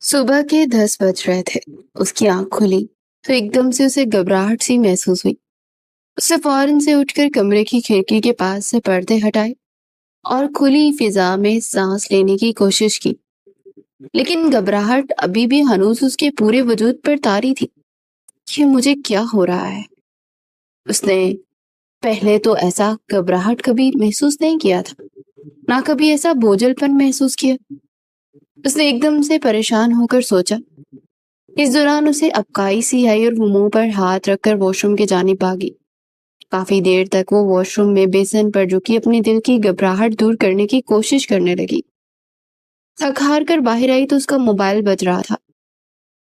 सुबह के 10 बज रहे थे। उसकी आंख खुली तो एकदम से उसे घबराहट सी महसूस हुई। उसने फौरन से उठकर कमरे की खिड़की के पास से पर्दे हटाए और खुली फिजा में सांस लेने की कोशिश की, लेकिन घबराहट अभी भी हनूस उसके पूरे वजूद पर तारी थी। कि मुझे क्या हो रहा है? उसने पहले तो ऐसा घबराहट कभी महसूस नहीं किया था, ना कभी ऐसा बोझलपन महसूस किया। उसने एकदम से परेशान होकर सोचा। इस दौरान उसे अबकाई सी आई और वो मुंह पर हाथ रखकर वॉशरूम की जानिब भागी। काफी देर तक वो वॉशरूम में बेसन पर झुकी अपने दिल की घबराहट दूर करने की कोशिश करने लगी। थक हार कर बाहर आई तो उसका मोबाइल बज रहा था।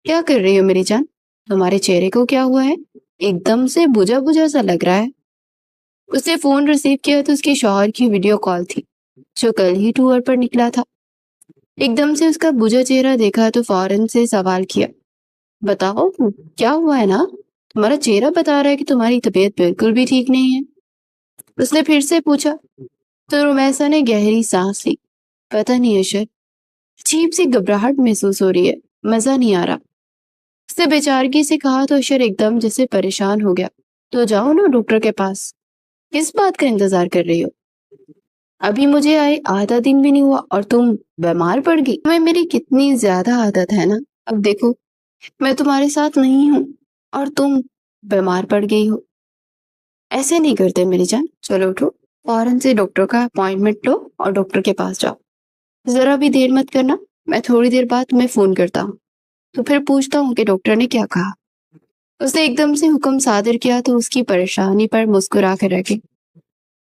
क्या कर रही हो मेरी जान? तुम्हारे चेहरे को क्या हुआ है? एकदम से बुझा बुझा सा लग रहा है। उसने फोन रिसीव किया तो उसके शौहर की वीडियो कॉल थी, जो कल ही टूर पर निकला था। एकदम से उसका बुझा चेहरा देखा तो फौरन से सवाल किया। बताओ, क्या हुआ है ना? तुम्हारा चेहरा बता रहा है कि तुम्हारी तबीयत बिल्कुल भी ठीक नहीं है। उसने फिर से पूछा तो रुमैसा ने गहरी सांस ली। पता नहीं अशर, अजीब सी घबराहट महसूस हो रही है, मजा नहीं आ रहा। उसने बेचारगी से कहा तो अशर एकदम जैसे परेशान हो गया। तो जाओ ना डॉक्टर के पास। किस बात का इंतजार कर रही हो? अभी मुझे आए आधा दिन भी नहीं हुआ और तुम बीमार पड़ गई। तुम्हें मेरी कितनी ज्यादा आदत है ना। अब देखो, मैं तुम्हारे साथ नहीं हूँ और तुम बीमार पड़ गई हो। ऐसे नहीं करते मेरी जान। चलो उठो, फौरन से डॉक्टर का अपॉइंटमेंट लो और डॉक्टर के पास जाओ। जरा भी देर मत करना। मैं थोड़ी देर बाद तुम्हें फोन करता हूँ, तो फिर पूछता हूँ कि डॉक्टर ने क्या कहा। उसने एकदम से हुक्म सादर किया तो उसकी परेशानी पर मुस्कुरा कर रखे।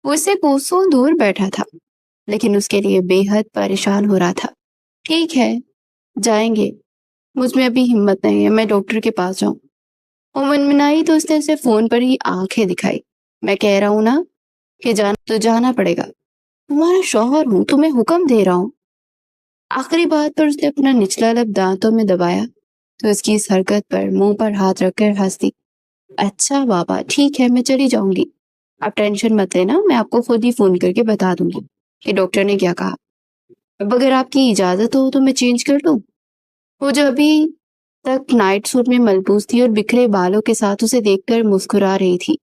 वो इससे कोसों दूर बैठा था, लेकिन उसके लिए बेहद परेशान हो रहा था। ठीक है, जाएंगे। मुझ में अभी हिम्मत नहीं है मैं डॉक्टर के पास जाऊं। वो मनमनाई तो उसने उसे फोन पर ही आंखें दिखाई। मैं कह रहा हूं ना कि जाना तो जाना पड़ेगा। तुम्हारा शौहर हूं, तुम्हें हुक्म दे रहा हूं। आखिरी बात पर उसने अपना निचला लब दांतों में दबाया तो उसकी इस हरकत पर मुंह पर हाथ रखकर हंस दी। अच्छा बाबा, ठीक है, मैं चली जाऊंगी। आप टेंशन मत लेना, मैं आपको खुद ही फोन करके बता दूंगी कि डॉक्टर ने क्या कहा। अब अगर आपकी इजाजत हो तो मैं चेंज कर लूं। वो जो अभी तक नाइट सूट में मलबूस थी और बिखरे बालों के साथ उसे देखकर मुस्कुरा रही थी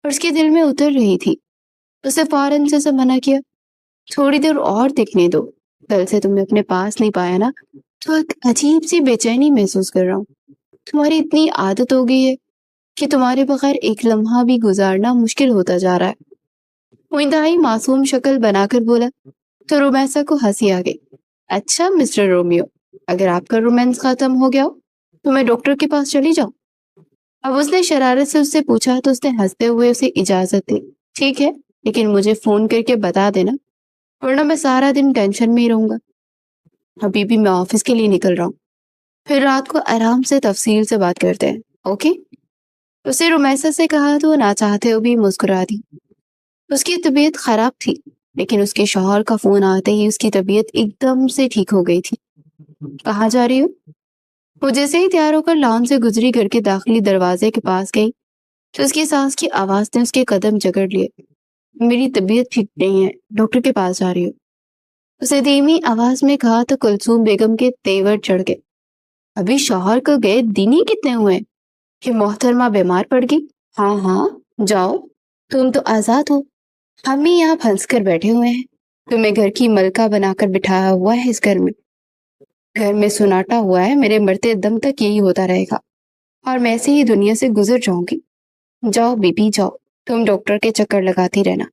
और उसके दिल में उतर रही थी। उसे फौरन से सब मना किया। थोड़ी देर और दिखने दो। कल से तुमने अपने पास नहीं पाया ना, तो एक अजीब सी बेचैनी महसूस कर रहा हूँ। तुम्हारी इतनी आदत हो गई है कि तुम्हारे बगैर एक लम्हा भी गुजारना मुश्किल होता जा रहा है। वो इंतहाई मासूम शक्ल बनाकर बोला तो रोमैसा को हंसी आ गई। अच्छा मिस्टर रोमियो, अगर आपका रोमांस खत्म हो गया हो तो मैं डॉक्टर के पास चली जाऊं। अब उसने शरारत से उससे पूछा तो उसने हंसते हुए उसे इजाजत दी। ठीक है, लेकिन मुझे फोन करके बता देना, वरना मैं सारा दिन टेंशन में ही रहूंगा। अभी भी मैं ऑफिस के लिए निकल रहा हूँ, फिर रात को आराम से तफसील से बात करते हैं। ओके? उसे रुमैसा से कहा तो वो ना चाहते हुए भी मुस्कुरा दी। उसकी तबीयत खराब थी, लेकिन उसके शौहर का फोन आते ही उसकी तबीयत एकदम से ठीक हो गई थी। कहाँ जा रही हो? वो जैसे ही तैयार होकर लॉन से गुजरी घर के दाखिली दरवाजे के पास गई तो उसकी सांस की आवाज ने उसके कदम जकड़ लिए। मेरी तबीयत ठीक नहीं है, डॉक्टर के पास जा रही हूँ। उसे धीमी आवाज में कहा तो कुलसूम बेगम के तेवर चढ़ गए। अभी शौहर को गए दिन ही कितने हुए कि मोहतरमा बीमार पड़ गई। हाँ हाँ, जाओ, तुम तो आजाद हो। हम ही यहाँ फंस कर बैठे हुए हैं। तुम्हें घर की मलका बनाकर बिठाया हुआ है इस घर में। घर में सुनाटा हुआ है, मेरे मरते दम तक यही होता रहेगा और मैं ऐसे ही दुनिया से गुजर जाऊंगी। जाओ बीबी जाओ, तुम डॉक्टर के चक्कर लगाती रहना।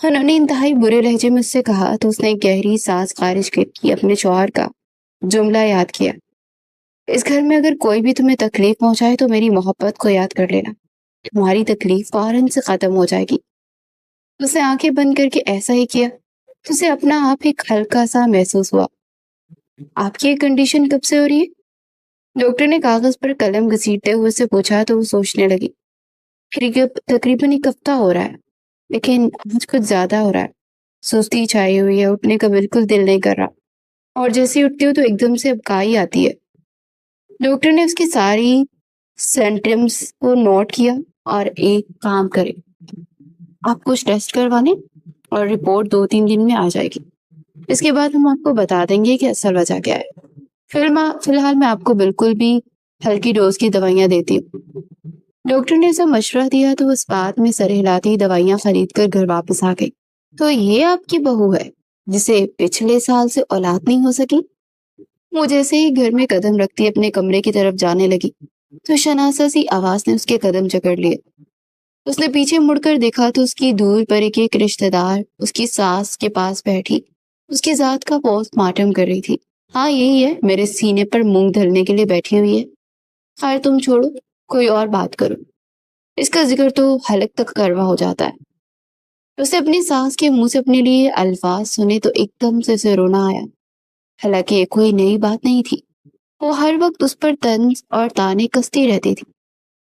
उन्होंने इंतहाई बुरे लहजे में उससे कहा तो उसने एक गहरी सांस खारिज की अपने शौहर का जुमला याद किया। इस घर में अगर कोई भी तुम्हें तकलीफ पहुंचाए तो मेरी मोहब्बत को याद कर लेना, तुम्हारी तकलीफ फौरन से खत्म हो जाएगी। उसने आंखें बंद करके ऐसा ही किया तो उसे अपना आप एक हल्का सा महसूस हुआ। आपकी ये कंडीशन कब से हो रही है? डॉक्टर ने कागज पर कलम घसीटते हुए उससे पूछा तो वो सोचने लगी। तकरीबन एक हफ्ता हो रहा है, लेकिन आज कुछ ज्यादा हो रहा है। सुस्ती छाई हुई है, उठने का बिल्कुल दिल नहीं कर रहा और जैसे ही उठती हूँ तो एकदम से अबकाई आती है। डॉक्टर ने उसकी सारी सिम्टम्स को नोट किया और एक काम करे, आप कुछ टेस्ट करवाने और रिपोर्ट 2-3 दिन में आ जाएगी। इसके बाद हम आपको बता देंगे कि असल वजह क्या है। فی الحال میں آپ کو بالکل بھی ہلکی ڈوز کی دوائیاں دیتی ہوں۔ ڈاکٹر نے اسے مشورہ دیا تو اس بات میں سر ہلاتی دوائیاں خرید کر گھر واپس آ گئی۔ تو یہ آپ کی بہو ہے جسے پچھلے سال سے اولاد نہیں ہو سکی؟ وہ جیسے ہی گھر میں قدم رکھتی اپنے کمرے کی طرف جانے لگی تو شناسا سی آواز نے اس کے قدم جکڑ لیے۔ اس نے پیچھے مڑ کر دیکھا تو اس کی دور پر ایک رشتہ دار اس کی ساس کے پاس بیٹھی اس کی ذات کا پوسٹ مارٹم کر رہی تھی۔ ہاں یہی ہے، میرے سینے پر مونگ دھرنے کے لیے بیٹھی ہوئی ہے۔ خیر تم چھوڑو، کوئی اور بات کرو، اس کا ذکر تو حلق تک کروا ہو جاتا ہے۔ اسے اپنی ساس کے منہ سے اپنے لیے الفاظ سنے تو ایک دم سے اسے رونا آیا۔ حالانکہ یہ کوئی نئی بات نہیں تھی، وہ ہر وقت اس پر طنز اور تانے کستی رہتی تھی۔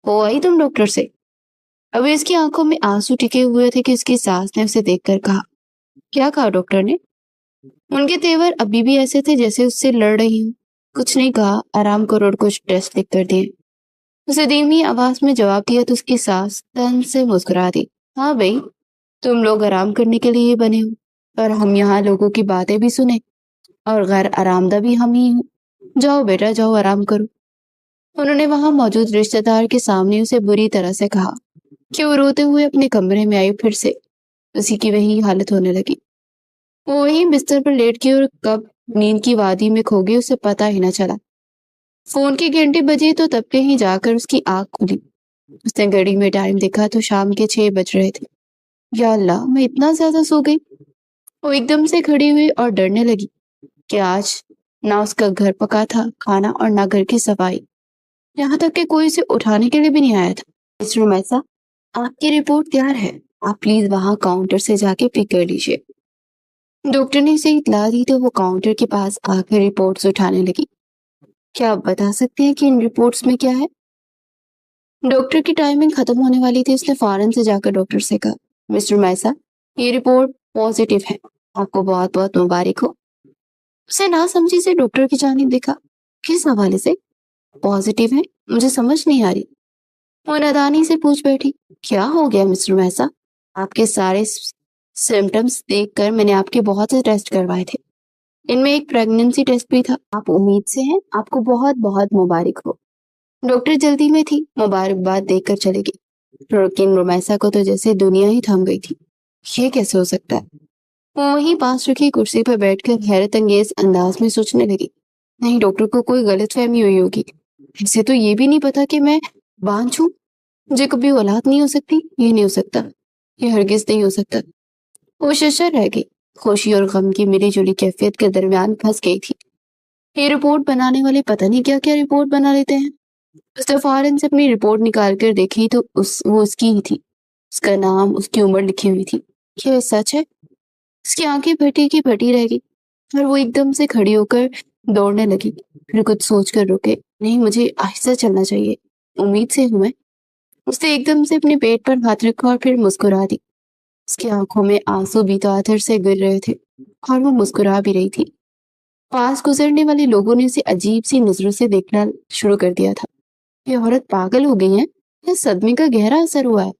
ہو آئی تم ڈاکٹر سے؟ ابھی اس کی آنکھوں میں آنسو ٹکے ہوئے تھے کہ اس کی ساس نے اسے دیکھ کر کہا۔ کیا کہا ڈاکٹر نے؟ ان کے تیور ابھی بھی ایسے تھے جیسے اس سے لڑ رہی ہوں۔ کچھ نہیں کہا، آرام کرو اور کچھ ٹیسٹ لکھ کر دیے۔ اسے دھیمی آواز میں جواب دیا تو اس کی ساس طنز سے مسکرا دی۔ ہاں بھائی، تم لوگ آرام کرنے کے لیے بنے ہو، اور ہم یہاں لوگوں کی باتیں بھی سنیں اور غیر آرام دہ بھی ہم ہی ہوں۔ جاؤ بیٹا جاؤ، آرام کرو۔ انہوں نے وہاں موجود رشتہ دار کے سامنے اسے بری طرح سے کہا کہ وہ روتے ہوئے اپنے کمرے میں آئی۔ پھر سے اسی کی وہی حالت ہونے لگی۔ وہ وہی بستر پر لیٹ گئی اور کب نیند کی وادی میں کھو گئی اسے پتہ ہی نہ چلا۔ فون کی گھنٹی بجی تو تب کہیں جا کر اس کی آنکھ کھلی۔ اس نے گھڑی میں ٹائم دیکھا تو شام کے 6 بج رہے تھے۔ یا اللہ، میں اتنا زیادہ سو گئی۔ وہ ایک دم سے کھڑی ہوئی اور ڈرنے لگی کہ آج نہ اس کا گھر پکا تھا کھانا اور نہ گھر کی صفائی، یہاں تک کہ کوئی اسے اٹھانے کے لیے بھی نہیں آیا تھا۔ مسٹر میسا، آپ کی رپورٹ تیار ہے، آپ پلیز وہاں کاؤنٹر سے جا کے پک کر لیجیے۔ ڈاکٹر نے اسے اطلاع دی تو وہ کاؤنٹر کے پاس آ کر رپورٹس اٹھانے لگی۔ کیا آپ بتا سکتے ہیں کہ ان رپورٹس میں کیا ہے؟ ڈاکٹر کی ٹائمنگ ختم ہونے والی تھی۔ اس نے فوراً سے جا کر ڈاکٹر سے کہا، مسٹر میسا، یہ رپورٹ پازیٹیو ہے، آپ کو بہت بہت مبارک ہو۔ اسے نہ سمجھی سے ڈاکٹر کی جانب دیکھا۔ کس حوالے سے پازیٹیو ہے؟ مجھے سمجھ نہیں آ رہی۔ وہ نادانی سے پوچھ بیٹھی۔ کیا ہو گیا مسٹر میسا؟ آپ کے سارے سمپٹمز دیکھ کر میں نے آپ کے بہت سے ٹیسٹ کروائے تھے، ان میں ایک پریگننسی ٹیسٹ بھی تھا۔ آپ امید سے ہیں، آپ کو بہت بہت مبارک ہو۔ ڈاکٹر جلدی میں تھی، مبارکباد دیکھ کر چلے گئی، لیکن رومیسا کو تو جیسے دنیا ہی تھم گئی تھی۔ یہ کیسے ہو سکتا ہے؟ وہ وہیں پاس رکھی کرسی پر بیٹھ کر حیرت انگیز انداز میں سوچنے لگی۔ نہیں، ڈاکٹر کو کوئی غلط فہمی ہوئی ہوگی، اسے تو یہ بھی نہیں پتا کہ میں بانجھ ہوں، مجھے کبھی اولاد نہیں ہو سکتی، یہ نہیں ہو سکتا، یہ ہرگز نہیں ہو سکتا۔ وہ ششر رہ گئی، خوشی اور غم کی ملی جلی کیفیت کے درمیان پھنس گئی تھی۔ یہ رپورٹ بنانے والے پتہ نہیں کیا کیا رپورٹ بنا لیتے ہیں۔ اس نے فوراً سے اپنی رپورٹ نکال کر دیکھی تو وہ اس کی ہی تھی، اس کا نام، اس کی عمر لکھی ہوئی تھی۔ کیا یہ سچ ہے؟ اس کی آنکھیں پھٹی کی پھٹی رہ گئی اور وہ ایک دم سے کھڑی ہو کر دوڑنے لگی، پھر کچھ سوچ کر رکے۔ نہیں، مجھے آہستہ چلنا چاہیے، امید سے ہوں میں۔ اس نے ایک دم سے اپنے پیٹ پر ہاتھ رکھا اور پھر مسکرا دی۔ اس کی آنکھوں میں آنسو بھی تواتر سے گر رہے تھے اور وہ مسکرا بھی رہی تھی۔ پاس گزرنے والے لوگوں نے اسے عجیب سی نظروں سے دیکھنا شروع کر دیا تھا۔ یہ عورت پاگل ہو گئی ہے یا صدمے کا گہرا اثر ہوا ہے؟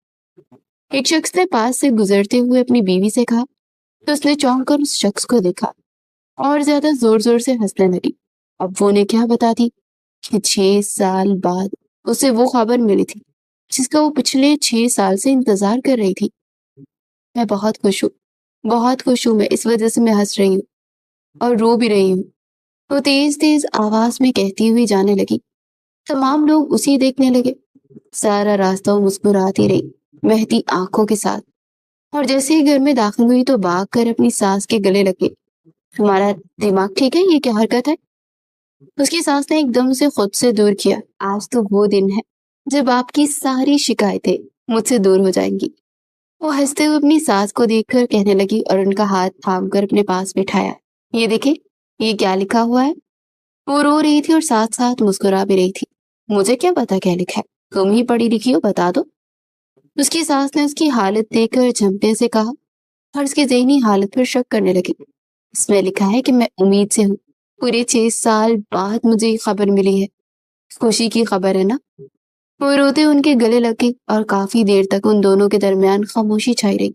ایک شخص نے پاس سے گزرتے ہوئے اپنی بیوی سے کہا تو اس نے چونک کر اس شخص کو دیکھا اور زیادہ زور زور سے ہنسنے لگی۔ اب وہ نے کیا بتا دی کہ 6 سال بعد اسے وہ خبر ملی تھی جس کا وہ پچھلے 6 سال سے انتظار کر رہی تھی۔ میں بہت خوش ہوں، بہت خوش ہوں، میں اس وجہ سے میں ہنس رہی ہوں اور رو بھی رہی ہوں، وہ تیز تیز آواز میں کہتی ہوئی جانے لگی۔ تمام لوگ اسی دیکھنے لگے۔ سارا راستہ وہ مسکراتی رہی، بہتی آنکھوں کے ساتھ، اور جیسے ہی گھر میں داخل ہوئی تو بھاگ کر اپنی ساس کے گلے لگے۔ تمہارا دماغ ٹھیک ہے؟ یہ کیا حرکت ہے؟ اس کی ساس نے ایک دم سے خود سے دور کیا۔ آج تو وہ دن ہے جب آپ کی ساری شکایتیں مجھ سے دور ہو جائیں گی۔ وہ ہنستے ہوئے اپنی ساس کو دیکھ کر کہنے لگی اور ان کا ہاتھ تھام کر اپنے پاس بٹھایا۔ یہ دیکھیں، یہ کیا لکھا ہوا ہے؟ وہ رو رہی تھی اور ساتھ ساتھ مسکرا بھی رہی تھی۔ مجھے کیا پتا کیا لکھا ہے، تم ہی پڑھی لکھی ہو، بتا دو۔ اس کی ساس نے اس کی حالت دیکھ کر جھمکنے سے کہا اور اس کی ذہنی حالت پر شک کرنے لگی۔ اس میں لکھا ہے کہ میں امید سے ہوں، پورے 6 سال بعد مجھے یہ خبر ملی ہے، خوشی کی خبر ہے نا؟ وہ روتے ان کے گلے لگے اور کافی دیر تک ان دونوں کے درمیان خاموشی چھائی رہی۔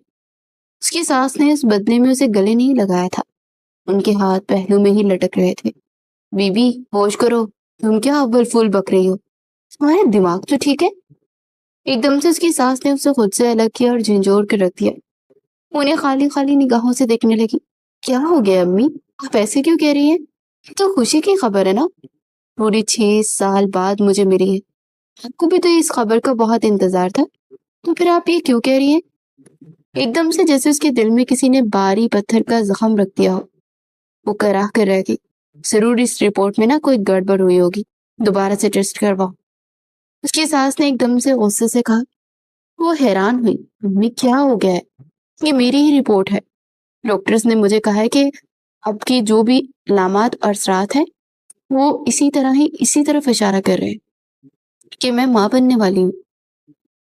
اس کی ساس نے اس بدلے میں اسے گلے نہیں لگایا تھا، ان کے ہاتھ پہلو میں ہی لٹک رہے تھے۔ बीबी होश करो, तुम क्या अव्वल फूल बक रही हो, तुम्हारा दिमाग तो ठीक है। एकदम से उसकी सास ने उसे खुद से अलग किया और झंझोर कर रख दिया। उन्हें खाली खाली निगाहों से देखने लगी। क्या हो गया अम्मी, आप ऐसे क्यों कह रही हैं? ये तो खुशी की खबर है ना, पूरी 6 साल बाद मुझे मिली है। आपको भी तो इस खबर का बहुत इंतजार था, तो फिर आप ये क्यों कह रही हैं? एकदम से जैसे उसके दिल में किसी ने भारी पत्थर का जख्म रख दिया हो। वो कराह कर रह गई। जरूर इस रिपोर्ट में ना कोई गड़बड़ हुई होगी, दोबारा से टेस्ट करवाओ। उसकी सास ने एकदम से गुस्से से कहा। वो हैरान हुई। मम्मी क्या हो गया है? ये मेरी ही रिपोर्ट है। डॉक्टर्स ने मुझे कहा है कि अब की जो भी अलामात और असरात हैं वो इसी तरफ इशारा कर रहे हैं कि मैं माँ बनने वाली हूँ।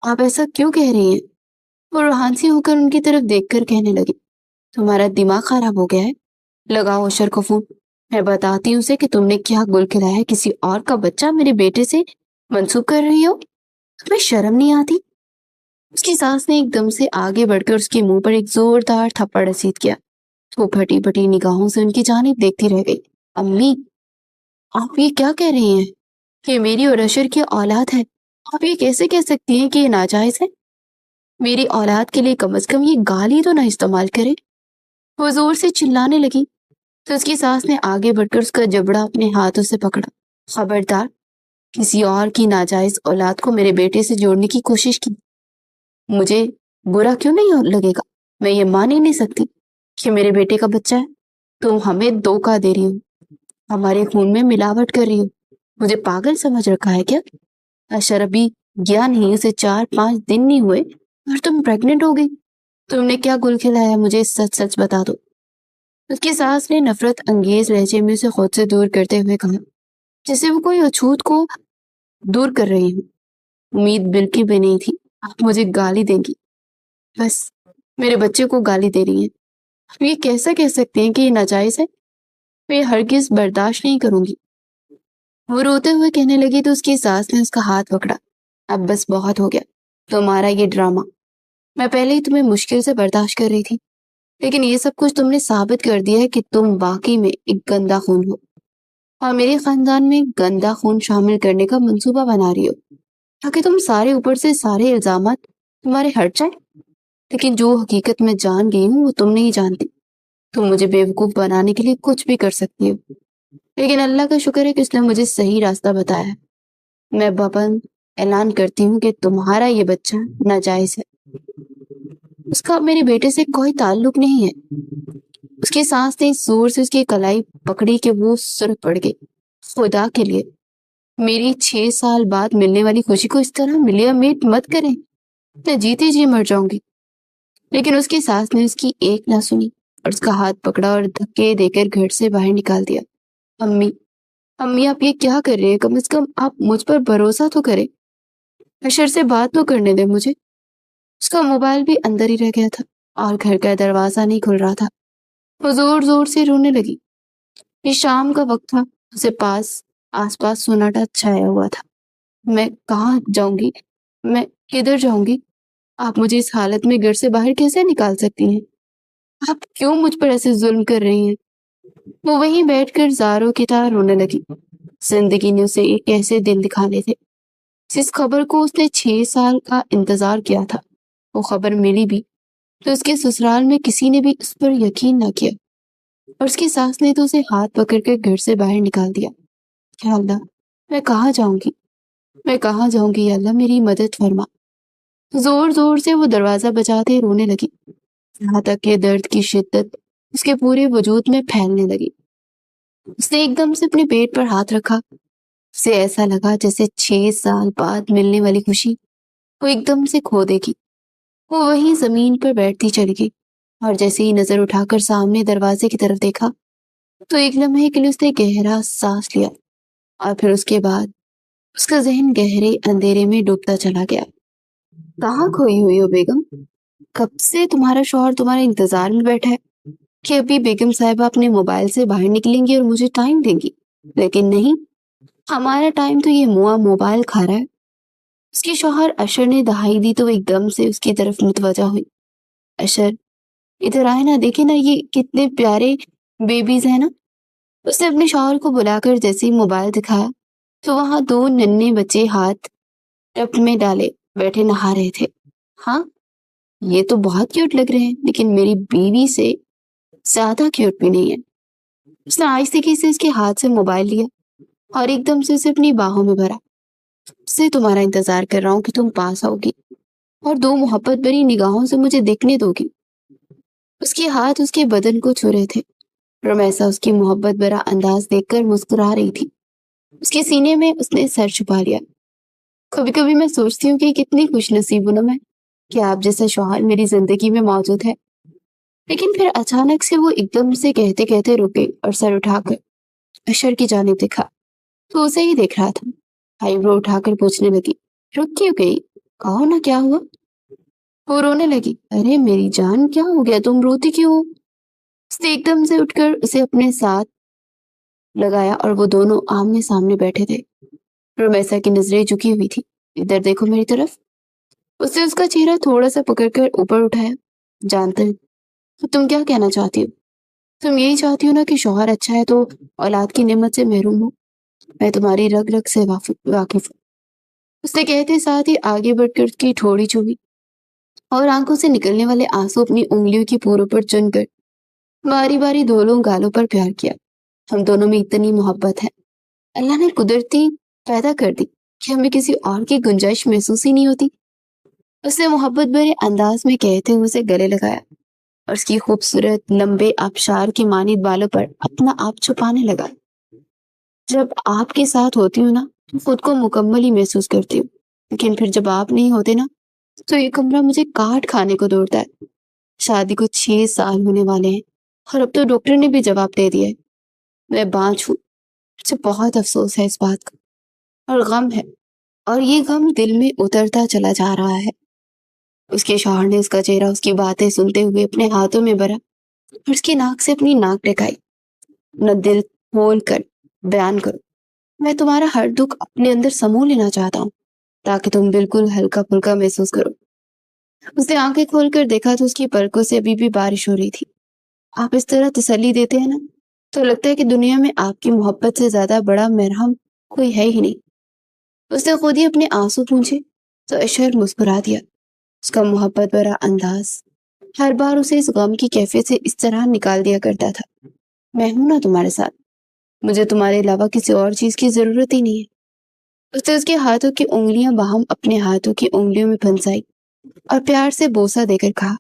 आप ऐसा क्यों कह रही हैं? वो रूहानसी होकर उनकी तरफ देखकर कहने लगी। तुम्हारा दिमाग खराब हो गया है, लगाओ अशर को फोन। मैं बताती हूँ उसे कि तुमने क्या गुल खिलाया है, किसी और का बच्चा मेरे बेटे से मंसूब कर रही हो। तुम्हें शर्म नहीं आती? उसकी सास ने एकदम से आगे बढ़कर उसके मुंह पर एक जोरदार थप्पड़ रसीद किया। वो फटी फटी निगाहों से उनकी जानिब देखती रह गई। अम्मी, आप ये क्या कह रही हैं? ये मेरी और अशर की औलाद है। आप ये कैसे कह सकती हैं कि ये नाजायज है? मेरी औलाद के लिए कम से कम ये गाली तो ना इस्तेमाल करे। वो जोर से चिल्लाने लगी तो उसकी सास ने आगे बढ़कर उसका जबड़ा अपने हाथों से पकड़ा। खबरदार, किसी और की नाजायज औलाद को मेरे बेटे से जोड़ने की कोशिश की। मुझे बुरा क्यों नहीं लगेगा? मैं ये मान ही नहीं सकती कि मेरे बेटे का बच्चा है। तुम हमें धोखा दे रही हो, हमारे खून में मिलावट कर रही हो। मुझे पागल समझ रखा है क्या? अशर अभी गया नहीं, उसे 4-5 दिन नहीं हुए और तुम प्रेग्नेंट हो गई। तुमने क्या गुल खिलाया, मुझे सच सच बता दो। उसकी सास ने नफरत अंगेज लहजे में उसे खुद से दूर करते हुए कहा, जैसे वो कोई अछूत को दूर कर रही हूँ। उम्मीद बिल्कुल भी नहीं थी आप मुझे गाली देंगी। बस मेरे बच्चे को गाली दे रही हैं। आप ये कैसा कह सकते हैं कि ये नाजायज है? मैं हरगिज बर्दाश्त नहीं करूंगी। वो रोते हुए कहने लगी तो उसकी सास ने उसका हाथ पकड़ा। अब बस बहुत हो गया तुम्हारा ये ड्रामा। मैं पहले ही तुम्हें मुश्किल से बर्दाश्त कर रही थी, लेकिन ये सब कुछ तुमने साबित कर दिया है कि तुम वाकई में एक गंदा खून हो और मेरे खानदान में गंदा खून शामिल करने का मंसूबा बना रही हो ताकि तुम सारे ऊपर से सारे इल्जामात तुम्हारे हट जाए। लेकिन जो हकीकत मैं जान गई हूँ वो तुम नहीं जानती। तुम मुझे बेवकूफ बनाने के लिए कुछ भी कर सकती हो, लेकिन अल्लाह का शुक्र है कि उसने मुझे सही रास्ता बताया है। मैं बपन ऐलान करती हूँ कि तुम्हारा ये बच्चा नाजायज है। उसका मेरे बेटे से कोई ताल्लुक नहीं है। उसकी सांस ने जोर से उसकी कलाई पकड़ी कि वो सुर पड़ गई। खुदा के लिए मेरी 6 साल बाद मिलने वाली खुशी को इस तरह मिलिया मीट मत करें, मैं जीते जी मर जाऊंगी। लेकिन उसकी सास ने उसकी एक ना सुनी और उसका हाथ पकड़ा और धक्के देकर घर से बाहर निकाल दिया। अम्मी, अम्मी आप ये क्या कर रहे हैं? कम से कम आप मुझ पर भरोसा तो करें। अशर से बात तो करने दे मुझे। उसका मोबाइल भी अंदर ही रह गया था और घर का दरवाजा नहीं खुल रहा था। वो जोर जोर से रोने लगी। ये शाम का वक्त था, उसे आसपास सन्नाटा छाया हुआ था। मैं कहाँ जाऊंगी? मैं किधर जाऊंगी? आप मुझे इस हालत में घर से बाहर कैसे निकाल सकती हैं? आप क्यों मुझ पर ऐसे जुल्म कर रही हैं? वो वहीं बैठकर जारों की तरह रोने लगी। जिंदगी ने उसे एक ऐसे दिन दिखाने थे जिस खबर को उसने 6 साल का इंतजार किया था। वो खबर मिली भी तो उसके ससुराल में किसी ने भी उस पर यकीन न किया और उसकी सास ने तो उसे हाथ पकड़कर घर से बाहर निकाल दिया। या अल्लाह, मैं कहाँ जाऊंगी? मैं कहाँ जाऊंगी? या अल्लाह मेरी मदद फरमा। जोर जोर से वो दरवाजा बजाते रोने लगी, यहाँ तक कि दर्द की शिद्दत उसके पूरे वजूद में फैलने लगी। उसने एकदम से अपने पेट पर हाथ रखा। उसे ऐसा लगा जैसे 6 साल बाद मिलने वाली खुशी वो एकदम से खो देगी। वो वहीं जमीन पर बैठती चली गई और जैसे ही नजर उठाकर सामने दरवाजे की तरफ देखा तो एक लम्हे के लिए उसने गहरा सांस लिया और फिर उसके बाद उसका जहन गहरे अंधेरे में डूबता चला गया। कहाँ खोई हुई हो बेगम? कब से तुम्हारा शौहर तुम्हारे इंतजार में बैठा है कि अभी बेगम साहिबा अपने मोबाइल से बाहर निकलेंगी और मुझे टाइम देंगी, लेकिन नहीं, हमारा टाइम तो ये मुआ मोबाइल खा रहा है। उसके शौहर अशर ने दहाई दी तो वो एकदम से उसकी तरफ मुतवजा हुई। अशर, इधर आए ना, देखे ना ये कितने प्यारे बेबीज है ना। اس نے اپنے شوہر کو بلا کر جیسے ہی موبائل دکھایا تو وہاں 2 ننھے بچے ہاتھ ٹپ میں ڈالے بیٹھے نہا رہے تھے۔ ہاں، یہ تو بہت کیوٹ لگ رہے ہیں، لیکن میری بیوی سے زیادہ کیوٹ بھی نہیں ہے۔ اس نے آہستگی سے اس کے ہاتھ سے موبائل لیا اور ایک دم سے اسے اپنی باہوں میں بھرا۔ سے تمہارا انتظار کر رہا ہوں کہ تم پاس آؤ گی اور 2 محبت بھری نگاہوں سے مجھے دیکھنے دو گی۔ اس کے ہاتھ اس کے بدن کو چھو رہے تھے۔ رمیسا اس کی محبت بھرا انداز دیکھ کر مسکرا رہی تھی۔ اس کے سینے میں اس نے سر چھپا لیا۔ کبھی کبھی میں سوچتی ہوں کہ کتنی خوش نصیب ہوں نا میں کہ آپ جیسا شوہر میری زندگی میں موجود ہے۔ لیکن پھر اچانک سے وہ ایک دم سے کہتے کہتے رکے اور سر اٹھا کر اشر کی جانب دیکھا تو اسے ہی دیکھ رہا تھا۔ آئی برو اٹھا کر پوچھنے لگی، رک کیوں گئی؟ کہو نا کیا ہوا؟ وہ رونے لگی۔ ارے میری جان، کیا ہو گیا؟ تم روتی کیوں ہو؟ اس نے ایک دم سے اٹھ کر اسے اپنے ساتھ لگایا اور وہ دونوں آمنے سامنے بیٹھے تھے۔ رمیسا کی نظریں جھکی ہوئی تھی۔ ادھر دیکھو میری طرف۔ اس نے اس کا چہرہ تھوڑا سا پکڑ کر اوپر اٹھایا۔ جانتے تو تم کیا کہنا چاہتی ہو؟ تم یہی چاہتی ہو نا کہ شوہر اچھا ہے تو اولاد کی نعمت سے محروم ہو۔ میں تمہاری رگ رگ سے واقف ہوں۔ اس نے کہتے ساتھ ہی آگے بڑھ کر اس کی ٹھوڑی چومی اور آنکھوں سے نکلنے والے آنسو اپنی انگلیوں کی پوروں پر چن کر باری باری دونوں گالوں پر پیار کیا۔ ہم دونوں میں اتنی محبت ہے، اللہ نے قدرتی پیدا کر دی کہ ہمیں کسی اور کی گنجائش محسوس ہی نہیں ہوتی۔ اس نے محبت بھرے انداز میں کہتے ہوئے اسے گلے لگایا اور اس کی خوبصورت لمبے آبشار کی مانند بالوں پر اپنا آپ چھپانے لگا۔ جب آپ کے ساتھ ہوتی ہوں نا تو خود کو مکمل ہی محسوس کرتی ہوں، لیکن پھر جب آپ نہیں ہوتے نا تو یہ کمرہ مجھے کاٹ کھانے کو دوڑتا ہے۔ شادی کو 6 سال ہونے والے ہیں اور اب تو ڈاکٹر نے بھی جواب دے دیا ہے میں بانجھ ہوں۔ مجھے بہت افسوس ہے اس بات کا اور غم ہے، اور یہ غم دل میں اترتا چلا جا رہا ہے۔ اس کے شوہر نے اس کا چہرہ اس کی باتیں سنتے ہوئے اپنے ہاتھوں میں بھرا اور اس کی ناک سے اپنی ناک ٹکائی۔ اپنا دل کھول کر بیان کرو، میں تمہارا ہر دکھ اپنے اندر سمو لینا چاہتا ہوں تاکہ تم بالکل ہلکا پھلکا محسوس کرو۔ اس نے آنکھیں کھول کر دیکھا تو اس کی پلکوں سے ابھی بھی بارش ہو رہی تھی۔ آپ اس طرح تسلی دیتے ہیں نا تو لگتا ہے کہ دنیا میں آپ کی محبت سے زیادہ بڑا مرہم کوئی ہے ہی نہیں۔ اس نے خود ہی اپنے آنسو پونچھے تو اشر مسکرا دیا۔ اس کا محبت بھرا انداز ہر بار اسے اس غم کی کیفیت سے اس طرح نکال دیا کرتا تھا، میں ہوں نا تمہارے ساتھ، مجھے تمہارے علاوہ کسی اور چیز کی ضرورت ہی نہیں ہے۔ اس نے اس کے ہاتھوں کی انگلیاں باہم اپنے ہاتھوں کی انگلیوں میں پھنسائی اور پیار سے بوسہ دے کر کہا،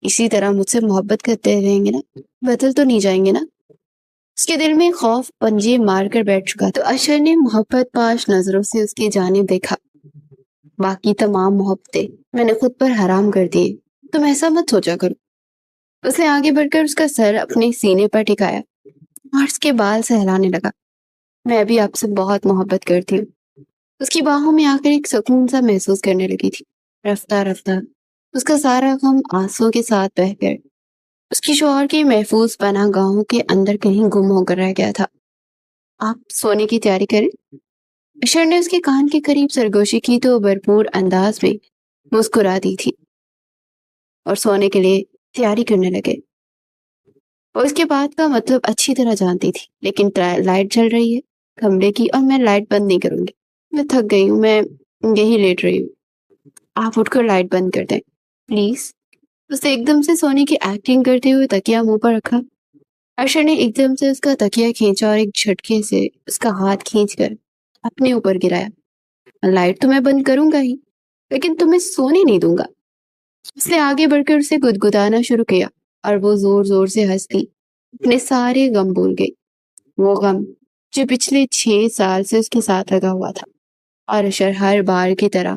اسی طرح مجھ سے محبت کرتے رہیں گے نا؟ بدل تو نہیں جائیں گے نا؟ اس کے دل میں خوف پنجے مار کر بیٹھ چکا تو اشر نے محبت پاش نظروں سے اس کی جانب دیکھا۔ باقی تمام محبتیں میں نے خود پر حرام کر دی، تم ایسا مت سوچا کرو۔ اس نے آگے بڑھ کر اس کا سر اپنے سینے پر ٹکایا اور اس کے بال سہلانے لگا۔ میں بھی آپ سے بہت محبت کرتی ہوں۔ اس کی باہوں میں آ کر ایک سکون سا محسوس کرنے لگی تھی۔ رفتہ رفتہ اس کا سارا غم آنسوں کے ساتھ بہہ کر اس کی شوہر کے محفوظ پناہ گاہوں کے اندر کہیں گم ہو کر رہ گیا تھا۔ آپ سونے کی تیاری کریں؟ اشر نے اس کے کان کے قریب سرگوشی کی تو بھرپور انداز میں مسکرا دی تھی اور سونے کے لیے تیاری کرنے لگے۔ اور اس کے بعد کا مطلب اچھی طرح جانتی تھی، لیکن لائٹ جل رہی ہے کمرے کی اور میں لائٹ بند نہیں کروں گی، میں تھک گئی ہوں، میں یہی لیٹ رہی ہوں، آپ اٹھ کر لائٹ بند کر دیں پلیز۔ اس نے ایک دم سے سونے کی ایکٹنگ کرتے ہوئے تکیا منہ پر رکھا۔ ارشد نے ایک دم سے اس کا تکیا کھینچا اور ایک جھٹکے سے اس کا ہاتھ کھینچ کر اپنے اوپر گرایا۔ لائٹ تو میں بند کروں گا ہی، لیکن تمہیں سونے نہیں دوں گا۔ اس نے آگے بڑھ کر اسے گدگدانا شروع کیا اور وہ زور زور سے ہنس دی، اپنے سارے غم بھول گئی، وہ غم جو پچھلے 6 سال سے اس کے ساتھ لگا ہوا تھا۔ اور اشر ہر بار کی طرح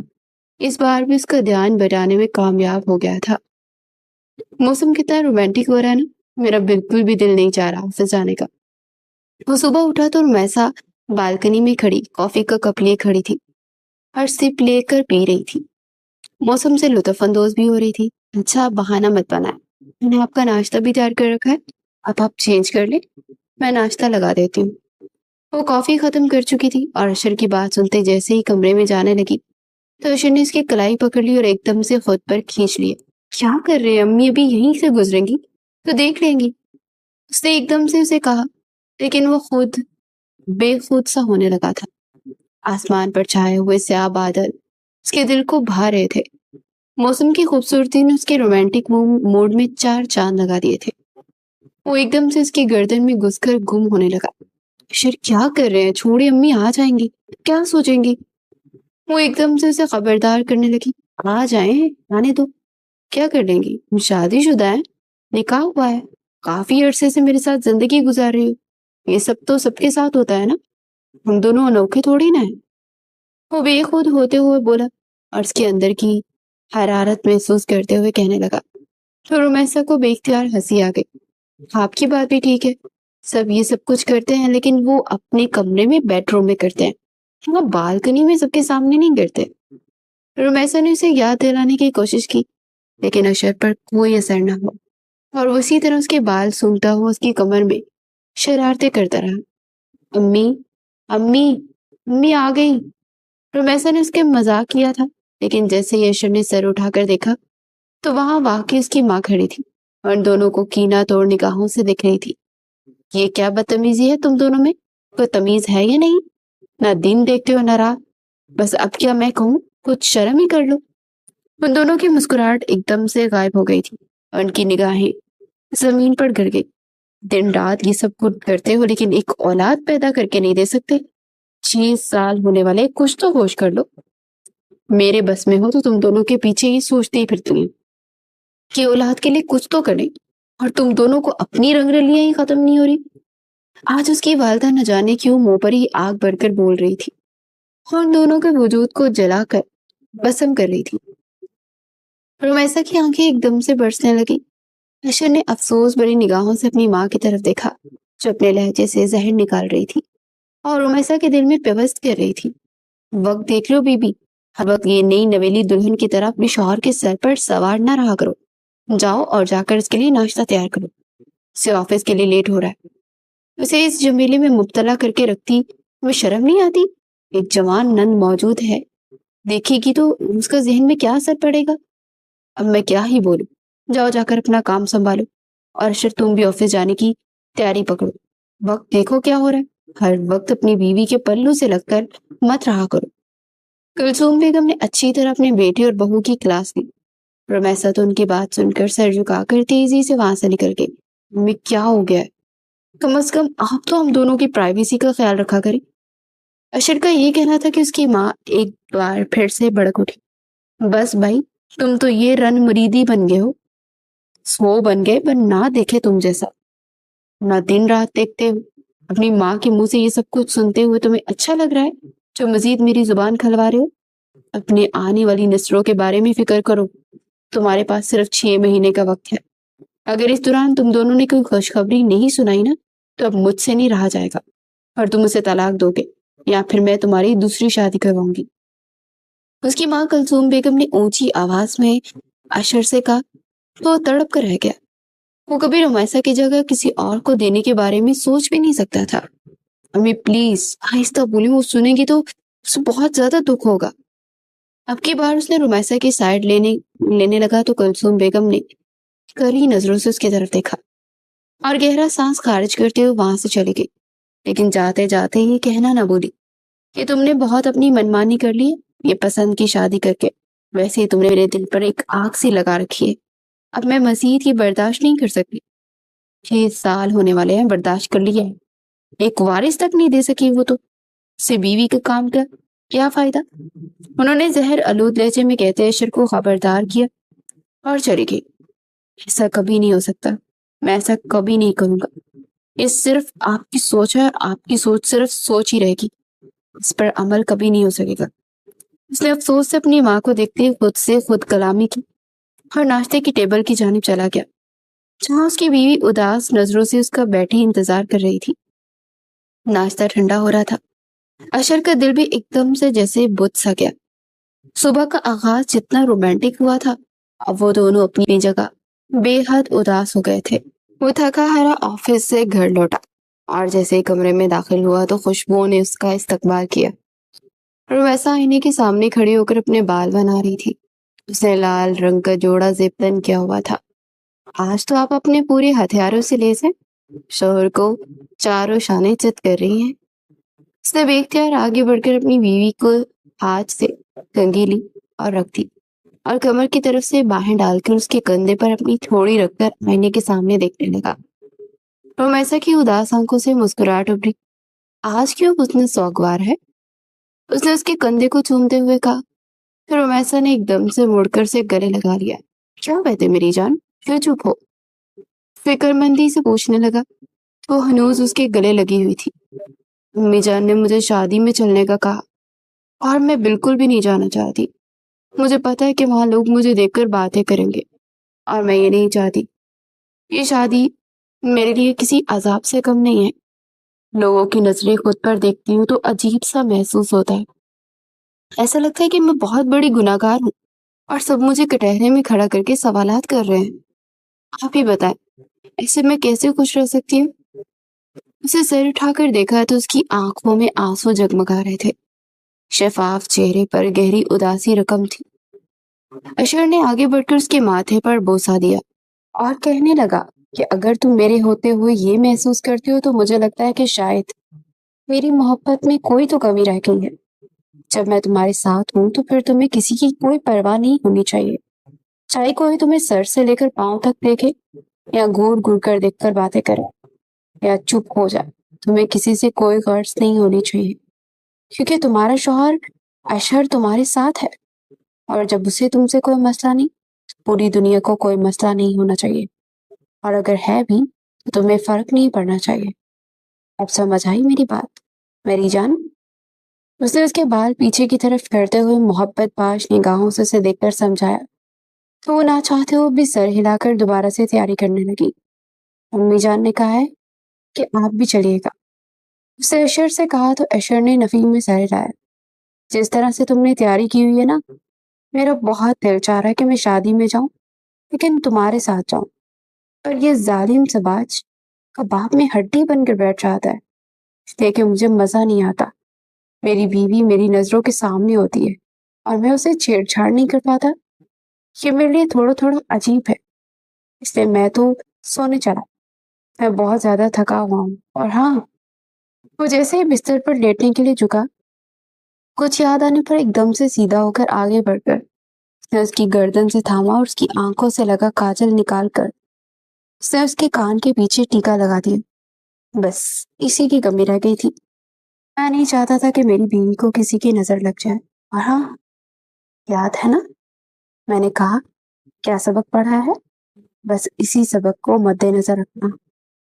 اس بار بھی اس کا دھیان بٹانے میں کامیاب ہو گیا تھا۔ موسم کتنا رومانٹک ہو رہا ہے نا، میرا بالکل بھی دل نہیں چاہ رہا آفس جانے کا۔ وہ صبح اٹھا تو رمیسا بالکنی میں کھڑی کافی کا کپ لیے کھڑی تھی اور سپ لے کر پی رہی تھی، موسم سے لطف اندوز بھی ہو رہی تھی۔ اچھا بہانہ مت بنائے، میں نے آپ کا ناشتہ بھی تیار کر رکھا ہے، اب آپ چینج کر لیں، میں ناشتہ لگا دیتی ہوں۔ وہ کافی ختم کر چکی تھی اور اشر کی بات سنتے جیسے ہی کمرے میں جانے لگی تو اشر نے اس کی کلائی پکڑ لی اور ایک دم سے خود پر کھینچ لیا۔ کیا کر رہے ہیں؟ امی ابھی یہیں سے گزریں گی تو دیکھ لیں گی۔ اس نے ایک دم سے اسے کہا लेकिन वो खुद बेखुद सा होने लगा था। आसमान पर छाए हुए स्याह बादल उसके दिल को भा रहे थे। मौसम की खूबसूरती ने उसके रोमांटिक मूड में चार चांद लगा दिए थे। वो एकदम से उसकी गर्दन में घुसकर गुम होने लगा। अशर क्या कर रहे हैं, छोड़िए, अम्मी आ जाएंगी, क्या सोचेंगी। वो एकदम से उसे खबरदार करने लगी। आ जाएं, आने दो, क्या कर लेंगी, तुम शादीशुदा है, निकाह हुआ है, काफी अरसे से मेरे साथ जिंदगी गुजार रही हो, ये सब तो सबके साथ होता है ना, हम दोनों अनोखे थोड़ी ना है। वो बेखुद होते हुए बोला और उसके अंदर की हरारत महसूस करते हुए कहने लगा। तो रोमैसा को बेख्तियार हंसी आ गई। आपकी बात भी ठीक है, सब ये सब कुछ करते हैं लेकिन वो अपने कमरे में बेडरूम में करते हैं, वो बालकनी में सबके सामने नहीं करते। रोमैसा ने उसे याद दिलाने की कोशिश की लेकिन अशर पर कोई असर न हुआ और उसी तरह उसके बाल सूंघता हुआ उसकी कमर में शरारतें करता रहा। अम्मी, अम्मी, अम्मी आ गई। रोमैसा ने उसके मजाक किया था लेकिन जैसे ही अशर ने सर उठाकर देखा तो वहां वाकई उसकी माँ खड़ी थी और दोनों को कीना तोड़ निगाहों से देख रही थी। ये क्या बदतमीजी है तुम दोनों में, कोई तमीज है या नहीं, ना दिन देखते हो ना रात, बस अब क्या मैं कहूँ, कुछ शर्म ही कर लो। उन दोनों की मुस्कुराहट एकदम से गायब हो गई थी और उनकी निगाहें जमीन पर गिर गई। दिन रात ये सब कुछ करते हो लेकिन एक औलाद पैदा करके नहीं दे सकते, 6 साल होने वाले, कुछ तो होश कर लो। मेरे बस में हो तो तुम दोनों के पीछे ही सोचती ही फिरती हैं कि औलाद के लिए कुछ तो करें, और तुम दोनों को अपनी रंगरलियां ही खत्म नहीं हो रही। आज उसकी वालदा न जाने क्यों मुंह पर ही आग भरकर बोल रही थी और दोनों के वजूद को जलाकर भस्म कर रही थी। रुमैसा की आंखें एकदम से बरसने लगी। अशर ने अफसोस भरी निगाहों से अपनी माँ की तरफ देखा जो अपने लहजे से जहर निकाल रही थी और रुमैसा के दिल में पेवस्त कर रही थी। वक्त देख लो बीबी, हर वक्त ये नई नवेली दुल्हन की तरह अपने शौहर के सर पर सवार ना रहा करो। जाओ और जाकर इसके लिए नाश्ता तैयार करो, उसे ऑफिस के लिए लेट हो रहा है। उसे इस झमेले में मुब्तला करके रखती तुम्हें शर्म नहीं आती? एक जवान नंद मौजूद है, देखेगी तो उसका जहन में क्या असर पड़ेगा। अब मैं क्या ही बोलूं, जाओ जाकर अपना काम संभालो और अशर तुम भी ऑफिस जाने की तैयारी पकड़ो। वक्त देखो क्या हो रहा है, हर वक्त अपनी बीवी के पल्लू से लगकर मत रहा करो। कुलसूम बेगम ने अच्छी तरह अपने बेटे और बहू की क्लास ली। रमैसा तो उनकी बात सुनकर सर झुकाकर तेजी से वहां से निकल गई। मम्मी क्या हो गया है, कम से कम आप तो हम दोनों की प्राइवेसी का ख्याल रखा करें। अशर का ये कहना था कि उसकी माँ एक बार फिर से भड़क उठी। बस भाई, तुम तो ये रन मुरीदी बन गए हो, सो बन गए पर ना देखे तुम जैसा, ना दिन रात देखते हो। अपनी माँ के मुंह से ये सब कुछ सुनते हुए तुम्हें अच्छा लग रहा है जो मजीद मेरी जुबान खलवा रहे हो। अपने आने वाली नस्लों के बारे में फिक्र करो, तुम्हारे पास सिर्फ 6 महीने का वक्त है। अगर इस दौरान तुम दोनों ने कोई खुशखबरी नहीं सुनाई ना तो अब मुझसे नहीं रहा जाएगा और तुम उसे तलाक दोगे या फिर मैं तुम्हारी दूसरी शादी करवाऊंगी। उसकी माँ कुलसूम बेगम ने ऊंची आवाज में अशर से कहा तो वो तड़प कर रह गया। वो कभी रुमैसा की जगह किसी और को देने के बारे में सोच भी नहीं सकता था। अम्मी प्लीज आहिस्ता बोली, वो सुनेगी तो उसे बहुत ज्यादा दुख होगा। अब की बार उसने रुमैसा की साइड लेने लेने लगा तो कुलसूम बेगम ने कड़ी नजरों से उसकी तरफ देखा और गहरा सांस खारिज करते हुए वहां से चली गई। लेकिन जाते जाते ही कहना ना बोली कि तुमने बहुत अपनी मनमानी कर ली है ये पसंद की शादी करके, वैसे ही तुमने मेरे दिल पर एक आग सी लगा रखी है। अब मैं मजीद ये बर्दाश्त नहीं कर सकती। 6 साल होने वाले हैं, बर्दाश्त कर लिया है, एक वारिस तक नहीं दे सकी वो तो, उससे बीवी का काम का क्या फायदा। उन्होंने जहर आलूद लहजे में कहते अशर को खबरदार किया और चली गई। ऐसा कभी नहीं हो सकता, मैं ऐसा कभी नहीं करूंगा। ये सिर्फ आपकी सोच है और आपकी सोच सिर्फ सोच ही रहेगी, इस पर अमल कभी नहीं हो सकेगा। उसने अफसोस से अपनी माँ को देखते हुए खुद से खुद कलामी की और नाश्ते की टेबल की जानिब चला गया जहाँ उसकी बीवी उदास नजरों से उसका बैठे इंतजार कर रही थी। नाश्ता ठंडा हो रहा था। अशर का दिल भी एकदम से जैसे बुझ सा गया। सुबह का आगाज जितना रोमांटिक हुआ था, अब वो दोनों अपनी जगह बेहद उदास हो गए थे। वो थका हारा ऑफिस से घर लौटा और जैसे ही कमरे में दाखिल हुआ तो खुशबुओं ने उसका इस्तकबाल किया। वैसा आईने के सामने खड़ी होकर अपने बाल बना रही थी। उसने लाल रंग का जोड़ा जिप तन किया हुआ था। आज तो आप अपने पूरे हथियारों से लेस हैं, शोहर को चारों शानें चित कर रही हैं। उसने बेख्तियार आगे बढ़कर अपनी बीवी को हाथ से कंघी ली और रख दी और कमर की तरफ से बाहें डालकर उसके कंधे पर अपनी थोड़ी रखकर आईने के सामने देखने लगा। रोमैसा की उदास आंखों से मुस्कुराहट उभरी। आज क्यों उसने सौगवार है? उसने उसके कंधे को चूमते हुए कहा। फिर रोमैसा ने एकदम से मुड़कर से गले लगा लिया। क्या बात है मेरी जान, क्यों चुप हो? फिक्रमंदी से पूछने लगा। वो हनूज उसके गले लगी हुई थी। अम्मी जान ने मुझे शादी में चलने का कहा और मैं बिल्कुल भी नहीं जाना चाहती। मुझे पता है कि वहां लोग मुझे देखकर बातें करेंगे और मैं ये नहीं चाहती। ये शादी मेरे लिए किसी अजाब से कम नहीं है। लोगों की नजरें खुद पर देखती हूँ तो अजीब सा महसूस होता है। ऐसा लगता है कि मैं बहुत बड़ी गुनाहगार हूँ और सब मुझे कटहरे में खड़ा करके सवालात कर रहे हैं। आप ही बताएं, ऐसे मैं कैसे खुश रह सकती हूँ? उसे सिर उठाकर देखा तो उसकी आंखों में आंसू जगमगा रहे थे। शफाफ चेहरे पर गहरी उदासी रकम थी। अशर ने आगे बढ़कर उसके माथे पर बोसा दिया और कहने लगा कि अगर तुम मेरे होते हुए ये महसूस करती हो तो मुझे लगता है कि शायद मेरी मोहब्बत में कोई तो कमी रह गई है। जब मैं तुम्हारे साथ हूँ तो फिर तुम्हें किसी की कोई परवाह नहीं होनी चाहिए। चाहे कोई तुम्हें सर से लेकर पांव तक देखे या घूर घूर कर देखकर बातें करे या चुप हो जाए, तुम्हें किसी से कोई गर्ज नहीं होनी चाहिए, क्योंकि तुम्हारा शौहर अशर तुम्हारे साथ है और जब उसे तुमसे कोई मसला नहीं, पूरी दुनिया को कोई मसला नहीं होना चाहिए। और अगर है भी तो तुम्हें फर्क नहीं पड़ना चाहिए। अब समझ आई मेरी बात मेरी जान? उसने उसके बाल पीछे की तरफ करते हुए मोहब्बत पाश निगाहों से उसे देखकर समझाया तो वो ना चाहते हुए भी सर हिलाकर दोबारा से तैयारी करने लगी। अम्मी जान ने कहा है कि आप भी चलिएगा। उसने अशर से कहा तो अशर ने नफी में सर हिलाया। जिस तरह से तुमने तैयारी की हुई है ना, मेरा बहुत दिल चाह रहा है कि मैं शादी में जाऊं, लेकिन तुम्हारे साथ जाऊं। पर ये जालिम सबाज कबाब में हड्डी बनकर बैठ जाता है, इसलिए कि मुझे मजा नहीं आता। मेरी बीवी मेरी नजरों के सामने होती है और मैं उसे छेड़छाड़ नहीं कर पाता। ये मेरे लिए थोड़ा थोड़ा अजीब है, इसलिए मैं तो सोने चला। मैं बहुत ज्यादा थका हुआ हूँ। और हाँ, वो जैसे ही बिस्तर पर लेटने के लिए झुका, कुछ याद आने पर एकदम से सीधा होकर आगे बढ़कर उसने उसकी गर्दन से थामा और उसकी आंखों से लगा काजल निकाल कर उसने उसके कान के पीछे टीका लगा दिया। बस इसी की कमी रह गई थी। मैं नहीं चाहता था कि मेरी बीवी को किसी की नजर लग जाए। और हाँ, याद है ना मैंने कहा क्या सबक पढ़ा है? बस इसी सबक को मद्देनजर रखना।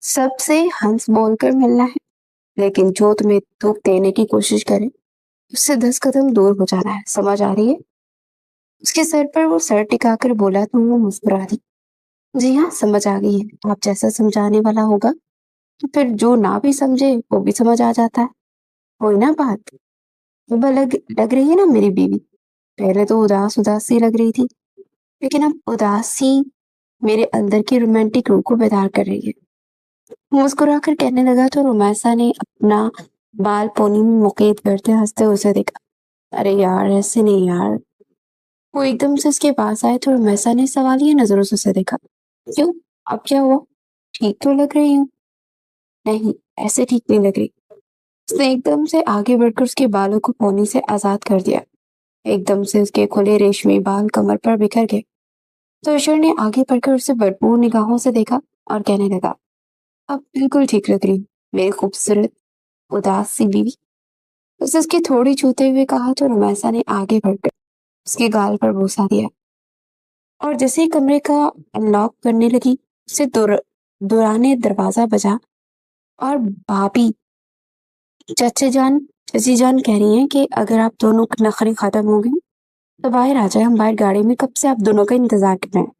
सबसे हंस बोलकर मिलना है, लेकिन जो तुम्हें दुख देने की कोशिश करे उससे 10 कदम दूर हो जाना है। समझ आ रही है? उसके सर पर वो सर टिकाकर बोला तो वो मुस्कुरा दी। जी हाँ, समझ आ गई है। आप जैसा समझाने वाला होगा तो फिर जो ना भी समझे वो भी समझ आ जाता है। कोई ना बात। अब लग रही है ना मेरी बीवी? पहले तो उदास उदास सी लग रही थी, लेकिन अब उदासी मेरे अंदर की रोमांटिक रूह को बेदार कर रही है। मुस्कुराकर कहने लगा तो रोमैसा ने अपना बाल पोनी में मुकेद करते हंसते उसे देखा। अरे यार, ऐसे नहीं यार। वो एकदम से उसके पास आए तो रोमैसा ने सवालिया नजरों से उसे देखा। क्यों, अब क्या हुआ? ठीक तो लग रही हूँ। नहीं, ऐसे ठीक नहीं लग रही। उसने एकदम से आगे बढ़कर उसके बालों को पोनी से आजाद कर दिया। एकदम से उसके खुले रेशमी बाल कमर पर बिखर गए तो ईश्वर ने आगे बढ़कर उसे भरपूर निगाहों से देखा और कहने लगा, अब बिल्कुल ठीक लग रही, मेरी खूबसूरत उदास सी बीवी। उसे उसकी थोड़ी छूते हुए कहा तो रुमैसा ने आगे बढ़कर उसके गाल पर बोसा दिया और जैसे ही कमरे का लॉक करने लगी उसे दुराने दरवाजा बजा और भाभी चची जान कह रही हैं कि अगर आप दोनों के नखरे खत्म हो गए तो बाहर आ जाए, हम बाहर गाड़ी में कब से आप दोनों का इंतजार कर रहे हैं।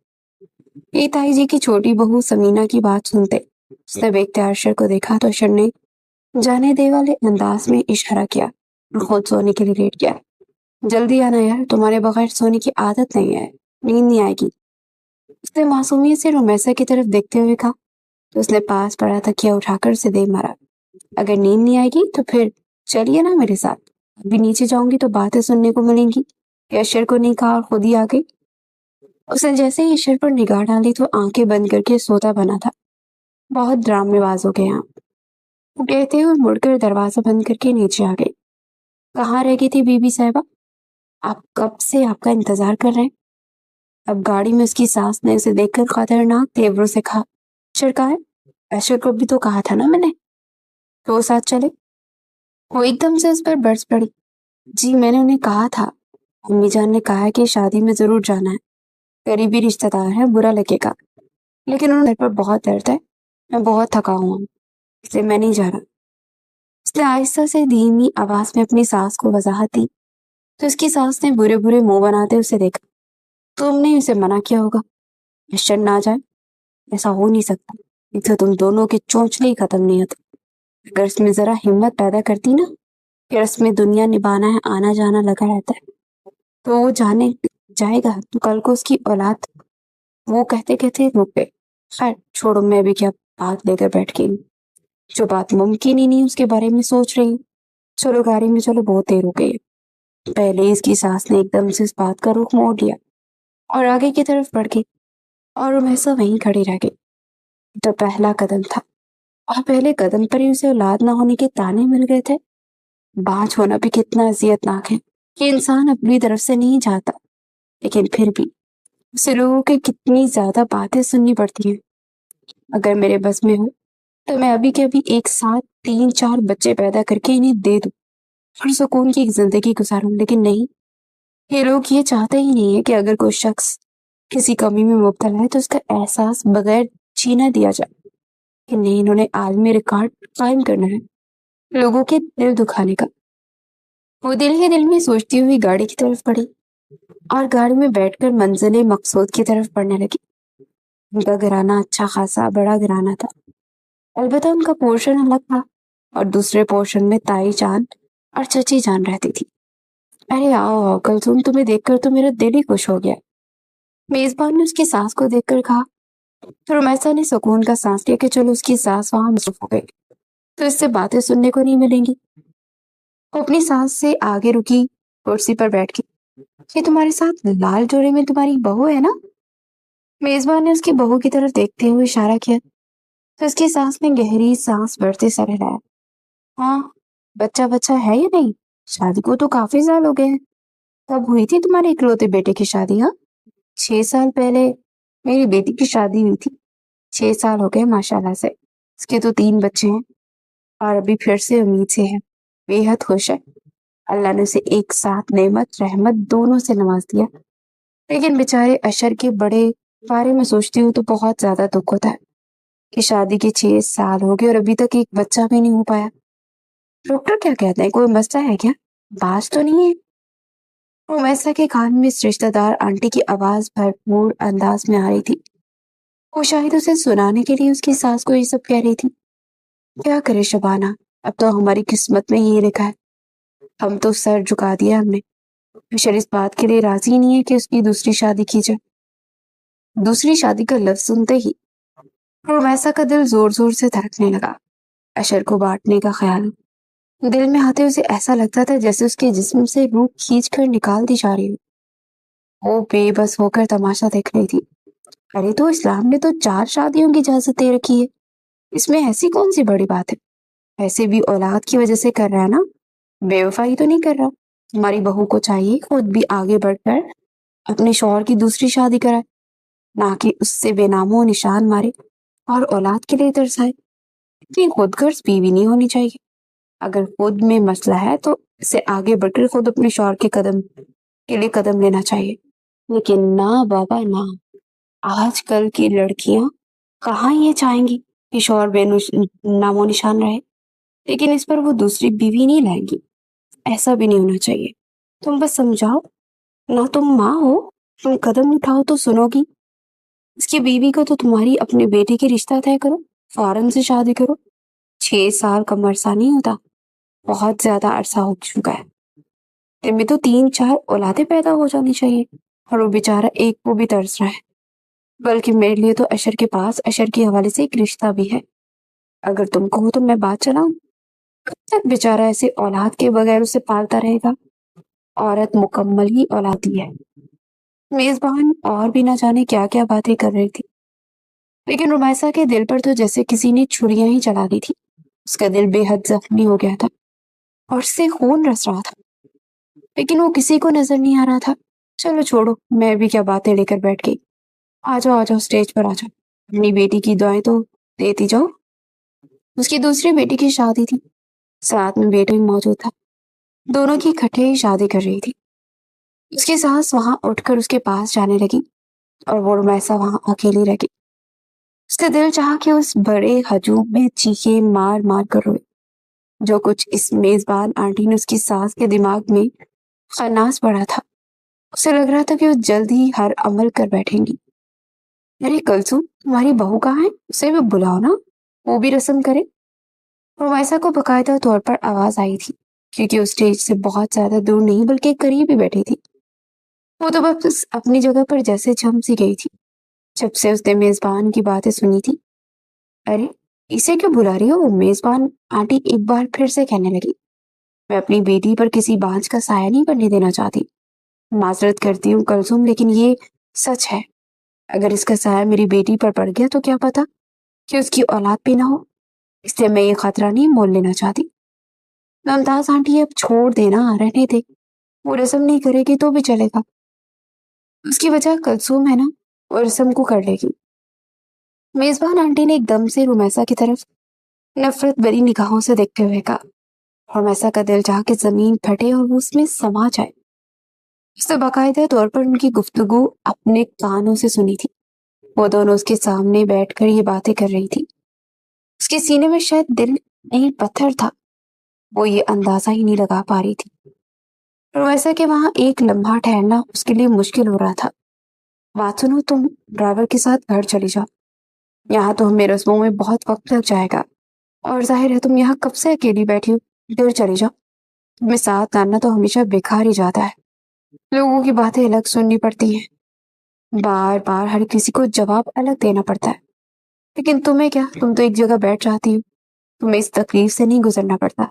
ये ताई जी की छोटी बहू समीना की बात सुनते उसने बेख्तियार अशर को देखा तो अशर ने जाने दे वाले अंदाज में इशारा किया और खुद सोने के लिए लेट गया। जल्दी आना यार, तुम्हारे बगैर सोने की आदत नहीं है, नींद नहीं आएगी। उसने मासूमियत से रुमैसा की तरफ देखते हुए कहा तो उसने पास पड़ा तकिया उठाकर उसे दे मारा। अगर नींद नहीं आएगी तो फिर चलिए ना मेरे साथ। अभी नीचे जाऊंगी तो बातें सुनने को मिलेंगी। ये अशर को नहीं कहा और खुद ही आ गई। उसने जैसे ही अशर पर निगाह डाली तो आंखें बंद करके सोता बना था। बहुत ड्रामे बाज हो गए आप। वो कहते हुए मुड़कर दरवाजा बंद करके नीचे आ गई। कहाँ रह गई थी बीबी साहिबा? आप कब से आपका इंतजार कर रहे हैं। अब गाड़ी में उसकी सास ने उसे देखकर खतरनाक तेवरों से कहा, अशर कहाँ है? अशर को भी तो कहा था ना मैंने तो वो साथ चले। वो एकदम से उस पर बरस पड़ी। जी मैंने उन्हें कहा था, अम्मी जान ने कहा है कि शादी में जरूर जाना है, करीबी रिश्तेदार है, बुरा लगेगा, लेकिन उन्हें घर पर बहुत दर्द है, मैं बहुत थका हुआ हूँ, इसलिए मैं नहीं जा रहा। उसने आहिस्ता से धीमी आवाज में अपनी सास को वजाहत दी तो उसकी सास ने बुरे बुरे मुंह बनाते उसे देखा। तुमने उसे मना किया होगा, अशर ना जाए, ऐसा हो नहीं सकता, इससे तुम दोनों की चोंचले ही खत्म नहीं होती। अगर इसमें जरा हिम्मत पैदा करती ना, फिर इसमें दुनिया निभाना है, आना जाना लगा रहता है, तो वो जाने जाएगा तो कल को उसकी औलाद। वो कहते कहते रुक गए। खैर छोड़ो, मैं भी क्या बात लेकर बैठ गई, जो बात मुमकिन ही नहीं उसके बारे में सोच रही हूँ। चलो गाड़ी में चलो, बहुत देर हो गई है। पहले इसकी सास ने एकदम से इस बात का रुख मोड़ लिया और आगे की तरफ बढ़ गई और रुमैसा वहीं खड़ी रह गई। तो पहला कदम था और पहले कदम पर ही उसे औलाद ना होने के ताने मिल गए थे। बाँझ होना भी कितना अजियतनाक है कि इंसान अपनी तरफ से नहीं चाहता, लेकिन फिर भी उसे लोगों की कितनी ज्यादा बातें सुननी पड़ती हैं। अगर मेरे बस में हो तो मैं अभी के अभी एक साथ 3-4 बच्चे पैदा करके इन्हें दे दूं और सुकून की एक जिंदगी गुजारूं, लेकिन नहीं, ये लोग ये चाहते ही नहीं है कि अगर कोई शख्स किसी कमी में मुब्तला है तो उसका एहसास बगैर जीना दिया जाए। कि नहीं, इन्होंने आलमी रिकॉर्ड कायम करना है लोगों के दिल दुखाने का। वो दिल ही दिल में सोचती हुई गाड़ी की तरफ बढ़ी और गाड़ी में बैठकर मंजिले मकसूद की तरफ बढ़ने लगी। उनका घराना अच्छा खासा बड़ा घराना था, अलबत्ता उनका पोर्शन अलग था और दूसरे पोर्शन में ताई जान और चची जान रहती थी। अरे आओ आओ कुलसुम, तुम्हें देखकर तो मेरा दिल ही खुश हो गया, मेजबान ने उसकी सास को देखकर कहा। तो रुमैसा ने सुकून का सांस लिया कि चलो उसकी सास वहां मसरूफ हो गई तो इससे बातें सुनने को नहीं मिलेंगी। वो अपनी सास से आगे रुकी, कुर्सी पर बैठ गई। ये तुम्हारे साथ लाल जोड़े में तुम्हारी बहू है ना? मेजबान ने उसकी बहू की तरफ देखते हुए इशारा किया तो उसकी सास ने गहरी सांस भरते सर हिलाया। हाँ, बच्चा बच्चा है या नहीं? शादी को तो काफी साल हो गए हैं। कब हुई थी तुम्हारे इकलौते बेटे की शादी? हाँ, 6 साल पहले मेरी बेटी की शादी हुई थी। 6 साल हो गए माशाल्लाह से। उसके तो 3 बच्चे हैं और अभी फिर से उम्मीद से है। बेहद खुश है, अल्लाह ने उसे एक साथ नेमत रहमत दोनों से नवाज दिया। लेकिन बेचारे अशर के बड़े बारे में सोचती हूँ तो बहुत ज्यादा दुख होता है कि शादी के 6 साल हो गए और अभी तक एक बच्चा भी नहीं हो पाया। डॉक्टर क्या कहते हैं, कोई मसला है क्या? बात तो नहीं है? रोमैसा के कान में इस रिश्तेदार आंटी की आवाज भरपूर अंदाज में आ रही थी। वो शायद उसे सुनाने के लिए उसकी सास को ये सब कह रही थी। क्या करे शबाना, अब तो हमारी किस्मत में ये लिखा है। हम तो सर झुका दिया हमने। अशर इस बात के लिए राजी नहीं है कि उसकी दूसरी शादी की जाए। दूसरी शादी का लफ्ज सुनते ही रोमैसा का दिल जोर जोर से धड़कने लगा। अशर को बांटने का ख्याल दिल में आते उसे ऐसा लगता था जैसे उसके जिस्म से रूह खींच कर निकाल दी जा रही हो। वो बेबस होकर तमाशा देख रही थी। अरे तो इस्लाम ने तो 4 शादियों की इजाजत दे रखी है, इसमें ऐसी कौन सी बड़ी बात है? ऐसे भी औलाद की वजह से कर रहा है ना, बेवफाई तो नहीं कर रहा। तुम्हारी बहू को चाहिए खुद भी आगे बढ़कर अपने शौहर की दूसरी शादी कराए, ना कि उससे बेनामो निशान मारे और औलाद के लिए तरसाए। इतनी खुदगर्ज बीवी नहीं होनी चाहिए। अगर खुद में मसला है तो इसे आगे बढ़कर खुद अपने शौहर के कदम के लिए कदम लेना चाहिए। लेकिन ना बाबा ना, आजकल की लड़कियां कहाँ ये चाहेंगी कि शौहर नामो निशान रहे, लेकिन इस पर वो दूसरी बीवी नहीं लाएंगी। ऐसा भी नहीं होना चाहिए। तुम बस समझाओ ना, तुम माँ हो, तुम कदम उठाओ तो सुनोगी। इसकी बीवी को तो तुम्हारी अपने बेटे की रिश्ता तय करो, फौरन से शादी करो। 6 साल कम अरसा नहीं होता, बहुत ज्यादा अरसा हो चुका है। इनमें तो 3-4 औलादे पैदा हो जानी चाहिए और वो बेचारा एक को भी तरस रहा है। बल्कि मेरे लिए तो अशर के पास अशर के हवाले से एक रिश्ता भी है। अगर तुम कहो तो मैं बात चलाऊं। कब तक बेचारा ऐसे औलाद के बगैर उसे पालता रहेगा? औरत मुकम्मल ही औलादी है। मेजबान और भी ना जाने क्या क्या बातें कर रही थी। लेकिन रुमैसा के दिल पर तो जैसे किसी ने छुरियां ही चला दी थी। उसका दिल बेहद जख्मी हो गया था और उससे खून रस रहा था, लेकिन वो किसी को नजर नहीं आ रहा था। चलो छोड़ो, मैं भी क्या बातें लेकर बैठ गई। आ जाओ स्टेज पर आ जाओ, अपनी बेटी की दुआएं तो देती जाओ। उसकी दूसरी बेटी की शादी थी, साथ में बेटा भी मौजूद था। दोनों की इकट्ठे ही शादी कर रही थी। उसकी सास वहां उठकर उसके पास जाने लगी और वो रुमैसा वहां अकेली रह गई। उसका दिल चाहा कि उस बड़े हजूम में चीखे मार मार कर रोए। जो कुछ इस मेजबान आंटी ने उसकी सास के दिमाग में खन्नास पड़ा था, उसे लग रहा था कि वो जल्द ही हर अमल कर बैठेंगी। अरे कलसुम, तुम्हारी बहू कहाँ है? उसे भी बुलाओ ना, वो भी रस्म करे। रुमैसा को बकायदा तौर पर आवाज आई थी, क्योंकि उस स्टेज से बहुत ज्यादा दूर नहीं बल्कि करीब ही बैठी थी। वो तो बस अपनी जगह पर जैसे जम सी गई थी जब से उसने मेजबान की बातें सुनी थी। अरे, इसे क्यों बुला रही हो? मेजबान आंटी एक बार फिर से कहने लगी। मैं अपनी बेटी पर किसी बांझ का साया नहीं पड़ने देना चाहती। माजरत करती हूँ कलसुम, लेकिन ये सच है। अगर इसका साया मेरी बेटी पर पड़ गया तो क्या पता कि उसकी औलाद भी ना हो। इसलिए मैं ये खतरा नहीं मोल लेना चाहती। मुमताज आंटी, अब छोड़ देना, रहने दे। वो रस्म नहीं करेगी तो भी चलेगा। उसकी वजह कलसूम है ना, वो रस्म को कर लेगी। मेजबान आंटी ने एकदम से रुमैसा की तरफ नफरत भरी निगाहों से देखते हुए कहा। रुमैसा का दिल चाह के जमीन फटे और वो उसमें समा जाए। उसने बाकायदा तौर पर उनकी गुफ्तगू अपने कानों से सुनी थी। वो दोनों उसके सामने बैठकर ये बातें कर रही थी। उसके सीने में शायद दिल नहीं पत्थर था, वो ये अंदाजा ही नहीं लगा पा रही थी। रुमैसा के वहां एक लम्हा ठहरना उसके लिए मुश्किल हो रहा था। बात सुनो, तुम ड्राइवर के साथ घर चली जाओ। यहाँ तो हमें रस्मों में बहुत वक्त लग जाएगा, और जाहिर है तुम यहाँ कब से अकेली बैठी हो। घर चली जाओ, तुम्हें साथ आना तो हमेशा बेकार ही जाता है। लोगों की बातें अलग सुननी पड़ती हैं, बार बार हर किसी को जवाब अलग देना पड़ता है। लेकिन तुम्हें क्या, तुम तो एक जगह बैठ जाती हो, तुम्हें इस तकलीफ से नहीं गुजरना पड़ता।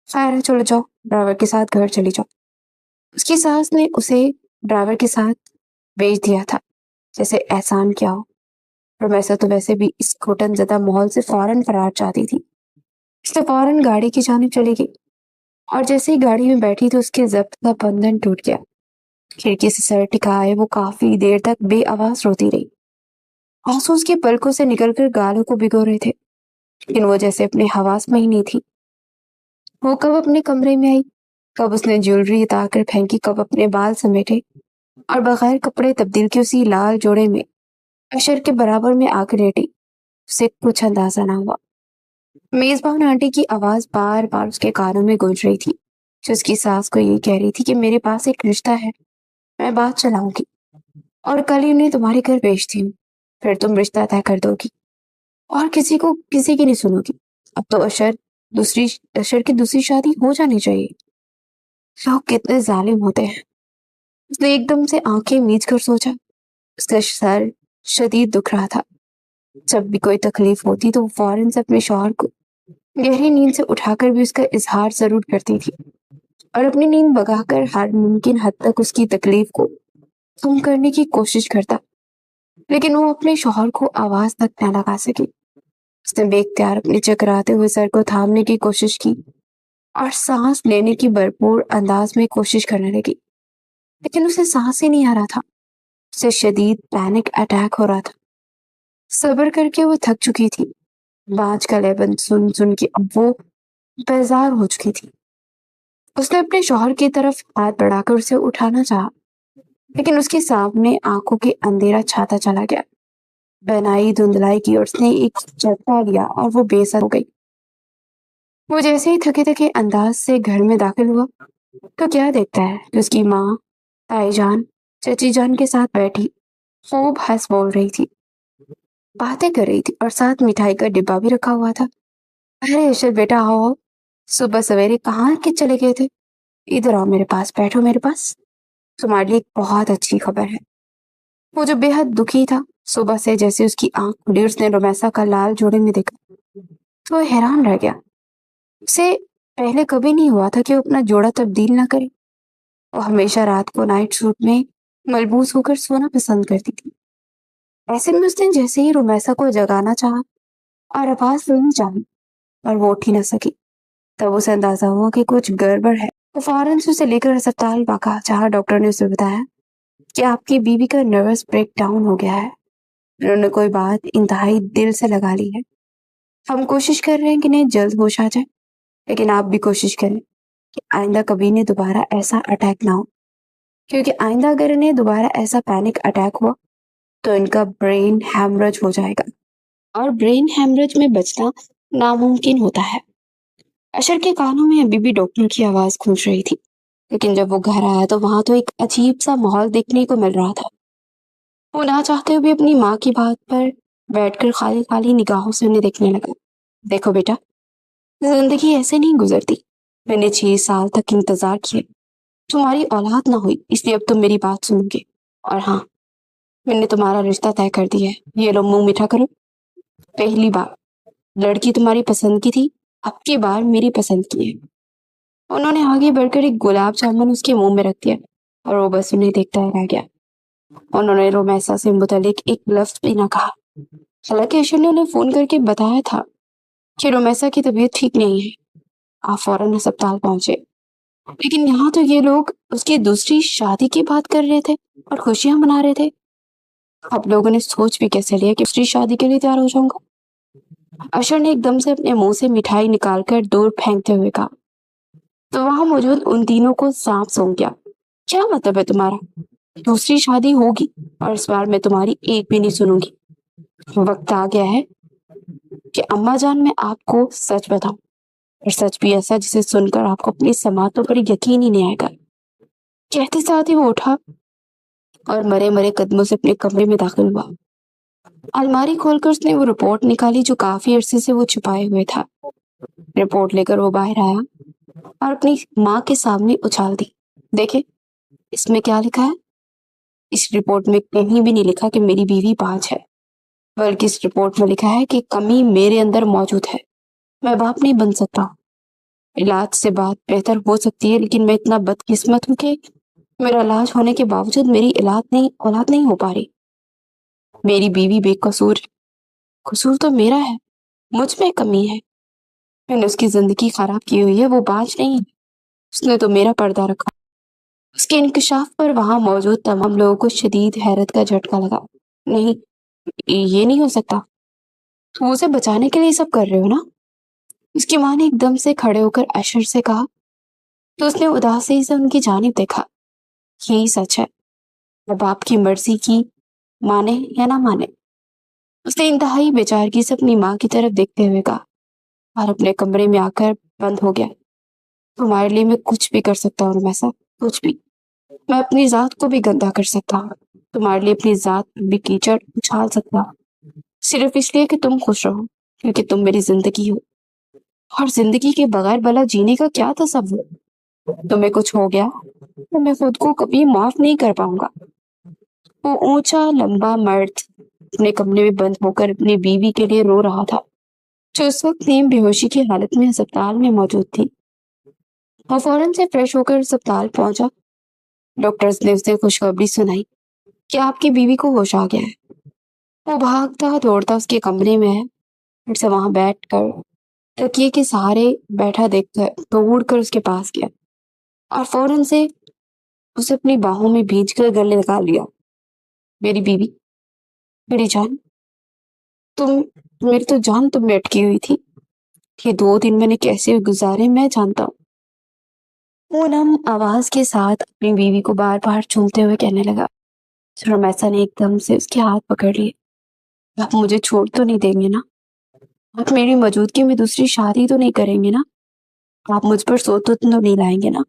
खैर है, चलो जाओ, ड्राइवर के साथ घर चली जाओ। उसकी सास ने उसे ड्राइवर के साथ भेज दिया था, जैसे एहसान किया हो। रमेशा तो वैसे भी इस घुटन ज़दा माहौल से फौरन फरार चाहती थी, इसलिए फौरन गाड़ी की जानिब चली गई। और जैसे ही गाड़ी में बैठी तो उसके जब्त का बंधन टूट गया। खिड़की से सर टिकाए वो काफी देर तक बेआवाज रोती रही। आंसू उसके पलकों से निकलकर गालों को भिगो रहे थे, लेकिन वो जैसे अपने हवास में ही नहीं थी। वो कब अपने कमरे में आई, कब उसने ज्वेलरी उतार फेंकी, कब अपने बाल समेटे और बगैर कपड़े तब्दील के उसी लाल जोड़े में अशर के बराबर में आकर लेटी, उसे कुछ अंदाजा ना हुआ। मेजबान आंटी की आवाज बार बार उसके कानों में गूंज रही थी, जो उसकी सास को ये कह रही थी कि मेरे पास एक रिश्ता है, मैं बात चलाऊंगी और कल ही उन्हें तुम्हारे घर भेजती हूँ। फिर तुम रिश्ता तय कर दोगी और किसी की नहीं सुनोगी। अब तो अशर की दूसरी शादी हो जानी चाहिए। लोग कितने जालिम होते हैं। उसने एकदम से आंखें मीच कर सोचा। उसका सर शदीद दुख रहा था। जब भी कोई तकलीफ होती तो वो फौरन से अपने शौहर को गहरी नींद से उठाकर भी उसका इजहार जरूर करती थी और अपनी नींद भगाकर हर मुमकिन हद तक उसकी तकलीफ को कम करने की कोशिश करता, लेकिन वो अपने शौहर को आवाज तक न लगा सकी। उसने बेख्तियार अपने चकराते हुए सर को थामने की कोशिश की और सांस लेने की भरपूर अंदाज में कोशिश करने लगी, लेकिन उसे सांस ही नहीं आ रहा था। उसे शदीद पैनिक अटैक हो रहा था। सब्र करके वो थक चुकी थी। बाज का लेबन सुन सुन के अब वो बेजार हो चुकी थी। उसने अपने शौहर की तरफ हाथ बढ़ाकर उसे उठाना चाहा, लेकिन उसके सामने आंखों के अंधेरा छाता चला गया। बनाई धुंधलाई की और उसने एक झटका लिया और वो बेसर हो गई। वो जैसे ही थके थके अंदाज से घर में दाखिल हुआ तो क्या देखता है कि उसकी माँ ताई जान चची जान के साथ बैठी खूब हंस बोल रही थी, बातें कर रही थी और साथ मिठाई का डिब्बा भी रखा हुआ था। अरे अशर बेटा, आओ आओ। सुबह सवेरे कहाँ के चले गए थे? इधर आओ, मेरे पास बैठो, मेरे पास तुम्हारे लिए एक बहुत अच्छी खबर है। वो जो बेहद दुखी था सुबह से, जैसे उसकी आंख खुली उसने रोमैसा का लाल जोड़े में देखा तो वो हैरान रह गया। उसे पहले कभी नहीं हुआ था कि वो अपना जोड़ा तब्दील ना करे। वो हमेशा रात को नाइट सूट में मलबूस होकर सोना पसंद करती थी, ऐसे में उसने जैसे ही रुमैसा को जगाना चाहा और आवाज सुननी चाही, और वो उठ ही न सकी। तब उसे अंदाजा हुआ कि कुछ गड़बड़ है। वो फौरन से उसे लेकर अस्पताल भागा, जहाँ डॉक्टर ने उसे बताया कि आपकी बीवी का नर्वस ब्रेक डाउन हो गया है। उन्होंने कोई बात इंतहाई दिल से लगा ली है। हम कोशिश कर रहे हैं कि इन्हें जल्द होश आ जाए, लेकिन आप भी कोशिश करें कि आइंदा कभी इन्हें दोबारा ऐसा अटैक ना हो, क्योंकि आइंदा अगर इन्हें दोबारा ऐसा पैनिक अटैक हुआ तो इनका ब्रेन हैमरेज हो जाएगा, और ब्रेन हैमरेज में बचना नामुमकिन होता है। अशर के कानों में अभी भी डॉक्टर की आवाज गूंज रही थी, लेकिन जब वो घर आया तो वहां तो एक अजीब सा माहौल देखने को मिल रहा था। वो ना चाहते हुए अपनी माँ की बात पर बैठकर खाली खाली निगाहों से उन्हें देखने लगा। देखो बेटा, जिंदगी ऐसे नहीं गुजरती। मैंने 6 साल तक इंतजार किया, तुम्हारी औलाद ना हुई, इसलिए अब तुम मेरी बात सुनोगे। और हाँ, मैंने तुम्हारा रिश्ता तय कर दिया है। ये लो, मुंह मीठा करो। पहली बार लड़की तुम्हारी पसंद की थी, अब की बार मेरी पसंद की है। उन्होंने आगे बढ़कर एक गुलाब जामुन उसके मुंह में रख दिया, और वो बस उन्हें देखता रह गया। उन्होंने रोमैसा से मुतालिक एक लफ्ज भी ना कहा। हालांकि अशर ने उन्हें फोन करके बताया था कि रोमैसा की तबीयत ठीक नहीं है। आप फौरन अस्पताल पहुंचे, लेकिन यहाँ तो ये लोग उसकी दूसरी शादी की बात कर रहे थे और खुशियां मना रहे थे। अब लोगों ने सोच भी कैसे लिया कि दूसरी शादी के लिए तैयार हो जाऊंगा। अशर ने एकदम से अपने मुंह से मिठाई निकालकर दूर फेंकते हुए कहा। तो वहां मौजूद उन तीनों को सांप सूंघ गया। क्या मतलब है तुम्हारा? दूसरी शादी होगी, और इस बार मैं तुम्हारी एक भी नहीं सुनूंगी। वक्त आ गया है कि अम्मा जान, मैं आपको सच बताऊं, और सच भी ऐसा जिसे सुनकर आपको अपनी समातों पर यकीन ही नहीं आएगा। कहते साथ ही वो उठा और मरे मरे कदमों से अपने कमरे में दाखिल हुआ। अलमारी खोलकर उसने वो रिपोर्ट निकाली जो काफी अरसे से वो छुपाए हुए था। रिपोर्ट लेकर वो बाहर आया और अपनी माँ के सामने उछाल दी। देखे, इसमें क्या लिखा है? इस रिपोर्ट में कहीं भी नहीं लिखा कि मेरी बीवी बाज है, बल्कि इस रिपोर्ट में लिखा है कि कमी मेरे अंदर मौजूद है। मैं बाप नहीं बन सकता। इलाज से बात बेहतर हो सकती है, लेकिन मैं इतना बदकिस्मत हूँ कि मेरा इलाज होने के बावजूद मेरी औलाद नहीं हो पा रही। मेरी बीवी बेकसूर है। कसूर तो मेरा है, मुझ में कमी है। मैंने उसकी जिंदगी खराब की हुई है, वो बाज नहीं है। उसने तो मेरा पर्दा रखा। उसके इंकशाफ पर वहां मौजूद तमाम लोगों को शदीद हैरत का झटका लगा। नहीं, ये नहीं हो सकता। तुम उसे बचाने के लिए सब कर रहे हो ना? उसकी माँ ने एकदम से खड़े होकर अशर से कहा। तो उसने उदासी से उनकी जानिब देखा। यही सच है, अब आपकी मर्जी की, माने या ना माने। उसने इंतहाई बेचारगी से अपनी माँ की तरफ देखते हुए कहा, और अपने कमरे में आकर बंद हो गया। तुम्हारे लिए मैं कुछ भी कर सकता हूँ रमैसा, कुछ भी। मैं अपनी जात को भी गंदा कर सकता हूँ, तुम्हारे लिए अपनी जात पर भी कीचड़ उछाल सकता हूँ, सिर्फ इसलिए कि तुम खुश रहो, क्योंकि तुम मेरी जिंदगी हो। और जिंदगी के बगैर भला जीने का क्या तसव्वुर? तुम्हें कुछ हो गया तो मैं खुद को कभी माफ नहीं कर पाऊंगा। वो ऊंचा लंबा मर्द अपने कमरे में बंद होकर अपनी बीवी के लिए रो रहा था, जो उस वक्त नीम बेहोशी की हालत में अस्पताल में मौजूद थी। वो फौरन से फ्रेश होकर अस्पताल पहुंचा। डॉक्टर्स ने उसे खुशखबरी सुनाई कि आपकी बीवी को होश आ गया है। वो भागता दौड़ता उसके कमरे में है, फिर से वहां बैठ कर तकिए के सहारे बैठा देखकर दौड़ कर उसके पास गया, और फौरन से उसे अपनी बाहों में भींच कर गले लगा लिया। मेरी बीवी, मेरी जान, तुम, मेरी तो जान तुम में अटकी हुई थी। ये 2 दिन मैंने कैसे गुजारे मैं जानता हूँ। वो नम आवाज के साथ अपनी बीवी को बार बार चूमते हुए कहने लगा। रमैसा ने एकदम से उसके हाथ पकड़ लिए। आप मुझे छोड़ तो नहीं देंगे ना? आप मेरी मौजूदगी में दूसरी शादी तो नहीं करेंगे ना? आप मुझ पर सोच तो नहीं लाएंगे ना?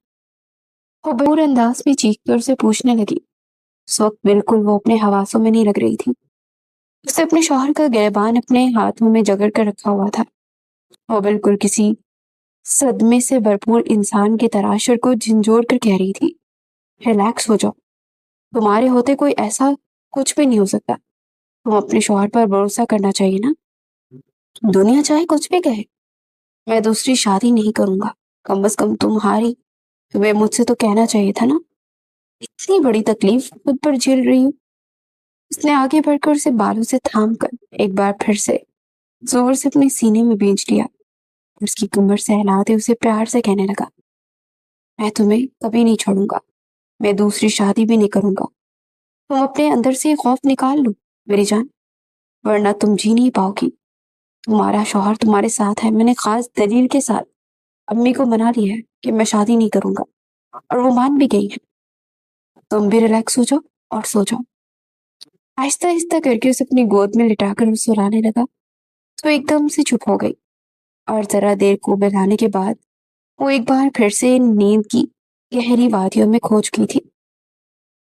वो बेहूर अंदाज में चीख कर उसे पूछने लगी। उस वक्त बिल्कुल वो अपने हवासों में नहीं लग रही थी। उसे अपने शौहर का गिरबान अपने हाथों में जकड़ कर रखा हुआ था। वो बिल्कुल किसी सदमे से भरपूर इंसान की तरह अशर को झिंझोर कर कह रही थी, रिलैक्स हो जाओ। तुम्हारे होते कोई ऐसा कुछ भी नहीं हो सकता। तुम अपने शौहर पर भरोसा करना चाहिए ना? दुनिया चाहे कुछ भी कहे, मैं दूसरी शादी नहीं करूंगा। कम से कम तुम्हें मुझसे तो कहना चाहिए था ना? इतनी बड़ी तकलीफ खुद पर झेल रही हूँ। उसने आगे बढ़कर उसे बालों से थाम कर एक बार फिर से जोर से अपने सीने में भींच लिया। उसकी कमर सहलाते उसे प्यार से कहने लगा, मैं तुम्हें कभी नहीं छोड़ूंगा, मैं दूसरी शादी भी नहीं करूंगा। तुम अपने अंदर से ये खौफ निकाल लो मेरी जान, वरना तुम जी नहीं पाओगी। तुम्हारा शौहर तुम्हारे साथ है। मैंने खास दलील के साथ अम्मी को मना लिया है कि मैं शादी नहीं करूंगा, और वो मान भी गई है। तुम भी रिलैक्स हो जाओ और सो जाओ। आहिस्ता आहिस्ता करके उसे अपनी गोद में लिटाकर वो सुलाने लगा तो एकदम से चुप हो गई, और जरा देर को बहलाने के बाद वो एक बार फिर से नींद की गहरी वादियों में खो चुकी थी।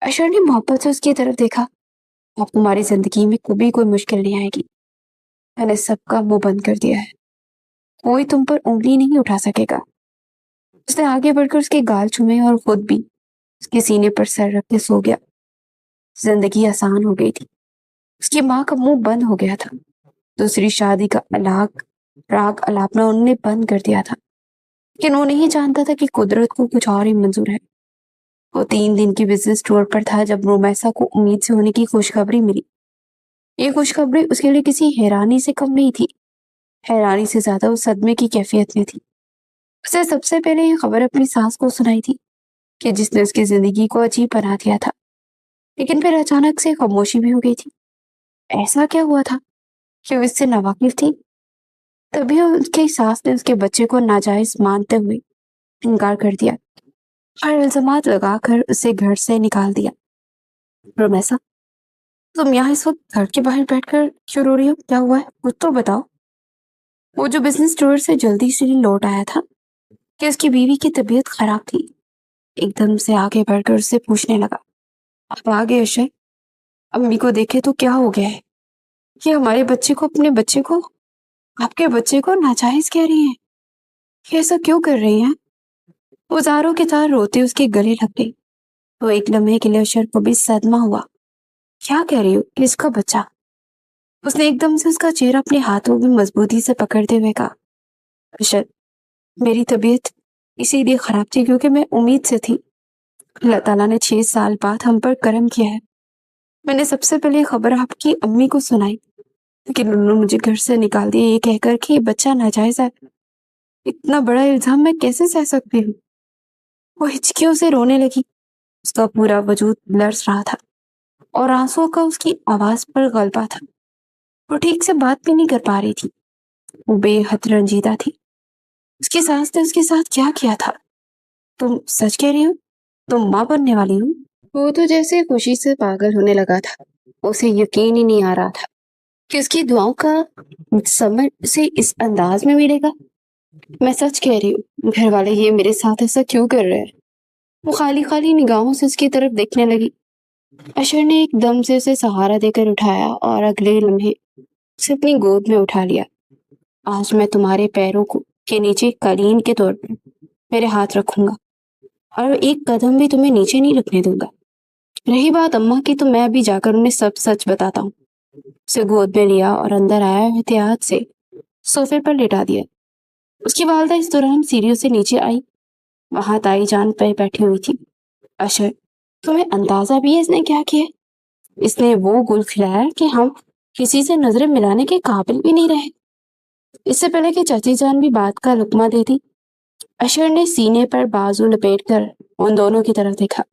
अशर ने मोहब्बत से उसकी तरफ देखा। अब तुम्हारी जिंदगी में कभी कोई मुश्किल नहीं आएगी। मैंने सबका मुंह बंद कर दिया है, कोई तुम पर उंगली नहीं उठा सकेगा। उसने आगे बढ़कर उसके गाल चूमे और खुद भी उसके सीने पर सर रख के सो गया। जिंदगी आसान हो गई थी। उसकी माँ का मुंह बंद हो गया था। दूसरी शादी का राग अलापना उन्होंने बंद कर दिया था। लेकिन वो नहीं जानता था कि कुदरत को कुछ और ही मंजूर है। वो 3 दिन की बिजनेस टूर पर था जब रोमैसा को उम्मीद से होने की खुशखबरी मिली। ये खुशखबरी उसके लिए किसी हैरानी से कम नहीं थी। हैरानी से ज्यादा वो सदमे की कैफियत में थी। उसे सबसे पहले ये खबर अपनी सास को सुनाई थी कि जिसने उसकी जिंदगी को अजीब बना दिया था। लेकिन फिर अचानक से खामोशी भी हो गई थी। ऐसा क्या हुआ था कि वो इससे नावाकिफ थी? तभी उसकी सास ने उसके बच्चे को नाजायज मानते हुए इनकार कर दिया और इल्जामात लगाकर उसे घर से निकाल दिया। रोमैसा, तुम यहाँ इस वक्त घर के बाहर बैठकर क्यों रो रही हो? क्या हुआ है? कुछ तो बताओ। वो जो बिजनेस टूर से जल्दी से लौट आया था कि उसकी बीवी की तबीयत खराब थी, एकदम से आगे बढ़कर उससे पूछने लगा, अब आगे अशर, अम्मी को देखे तो क्या हो गया है? ये हमारे बच्चे को, अपने बच्चे को, आपके बच्चे को नाजायज कह रही हैं। ये ऐसा क्यों कर रही हैं? वो जारों के तार रोते उसके गले लग गई। वो एक लम्हे के लिए अशर को भी सदमा हुआ। क्या कह रही हो? किसका बच्चा? उसने एकदम से उसका चेहरा अपने हाथों में मजबूती से पकड़ते हुए कहा, अशर, मेरी तबीयत इसीलिए खराब थी क्योंकि मैं उम्मीद से थी। अल्लाह ताला ने 6 साल बाद हम पर करम किया है। मैंने सबसे पहले खबर आपकी अम्मी को सुनाई, लेकिन उन्होंने मुझे घर से निकाल दिया ये कहकर कि ये बच्चा नाजायज है। इतना बड़ा इल्जाम मैं कैसे सह सकती हूँ? वो हिचकियों से रोने लगी। उसका पूरा वजूद लर्ज रहा था और आंसुओं का उसकी आवाज पर गलबा था। वो ठीक से बात भी नहीं कर पा रही थी। वो बेहद रंजीदा थी। उसकी सास ने उसके साथ क्या किया था? तुम सच कह रही हो? तुम माँ बनने वाली हो? वो तो जैसे खुशी से पागल होने लगा था। उसे यकीन ही नहीं आ रहा था कि उसकी दुआओं का समझ से इस अंदाज में मिलेगा। मैं सच कह रही हूँ, घर वाले ये मेरे साथ ऐसा क्यों कर रहे हैं? वो खाली खाली निगाहों से उसकी तरफ देखने लगी। अशर ने एकदम से उसे सहारा देकर उठाया और अगले लम्हे उसे अपनी गोद में उठा लिया। आज मैं तुम्हारे पैरों को के नीचे कालीन के तौर पर मेरे हाथ रखूंगा और एक कदम भी तुम्हें नीचे नहीं रखने दूंगा। रही बात अम्मा की, तो मैं अभी जाकर उन्हें सब सच बताता हूँ। उसे गोद में लिया और अंदर आया एहतियात से सोफे पर लेटा दिया। उसकी वालदा इस दौरान सीढ़ियों से नीचे आई। वहां ताई जान पे बैठी हुई थी। अशर, तुम्हें अंदाजा भी है इसने क्या किया? इसने वो गुल खिलाया कि हम किसी से नजरें मिलाने के काबिल भी नहीं रहे। इससे पहले कि चाची जान भी बात का लुकमा देती, अशर ने सीने पर बाजू लपेटकर उन दोनों की तरफ देखा।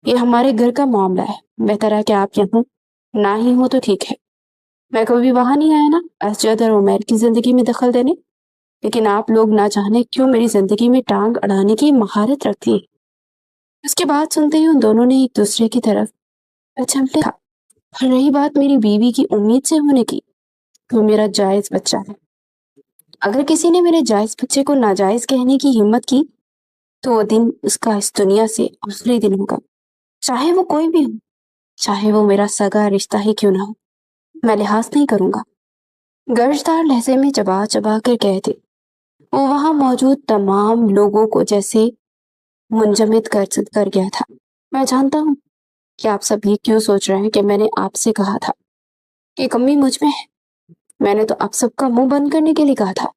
ये हमारे घर का मामला है। बेहतर है कि आप यहाँ ना ही हो तो ठीक है। मैं कभी वहां नहीं आया ना असजद और उमैर की जिंदगी में दखल देने, लेकिन आप लोग ना जाने क्यों मेरी जिंदगी में टांग अड़ाने की महारत रखती है। उसके बाद सुनते ही उन दोनों ने एक दूसरे की तरफ झपटे खा। और रही बात मेरी बीवी की उम्मीद से होने की, तो मेरा जायज बच्चा है। अगर किसी ने मेरे जायज बच्चे को नाजायज कहने की हिम्मत की, तो वो दिन उसका इस दुनिया से आखिरी दिन होगा। चाहे वो कोई भी हो, चाहे वो मेरा सगा रिश्ता ही क्यों ना हो, मैं लिहाज नहीं करूंगा। गर्जदार लहजे में चबा चबा कर कहते वो वहां मौजूद तमाम लोगों को जैसे मुंजमद कर गया था। मैं जानता हूँ कि आप सब ये क्यों सोच रहे हैं कि मैंने आपसे कहा था कि कमी मुझ में है। मैंने तो आप सबका मुंह बंद करने के लिए कहा था।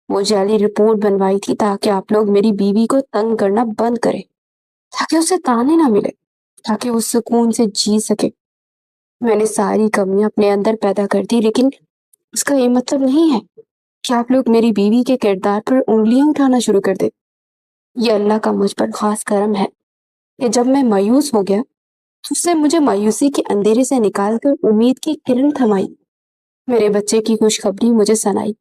वो जाली रिपोर्ट बनवाई थी ताकि आप लोग मेरी बीवी को तंग करना बंद करें, ताकि उसे ताने ना मिले, ताकि वो सुकून से जी सके। میں نے ساری کمیاں اپنے اندر پیدا کر دی، لیکن اس کا یہ مطلب نہیں ہے کہ آپ لوگ میری بیوی کے کردار پر انگلیاں اٹھانا شروع کر دے۔ یہ اللہ کا مجھ پر خاص کرم ہے کہ جب میں مایوس ہو گیا تو اس نے مجھے مایوسی کے اندھیرے سے نکال کر امید کی کرن تھمائی، میرے بچے کی خوشخبری مجھے سنائی۔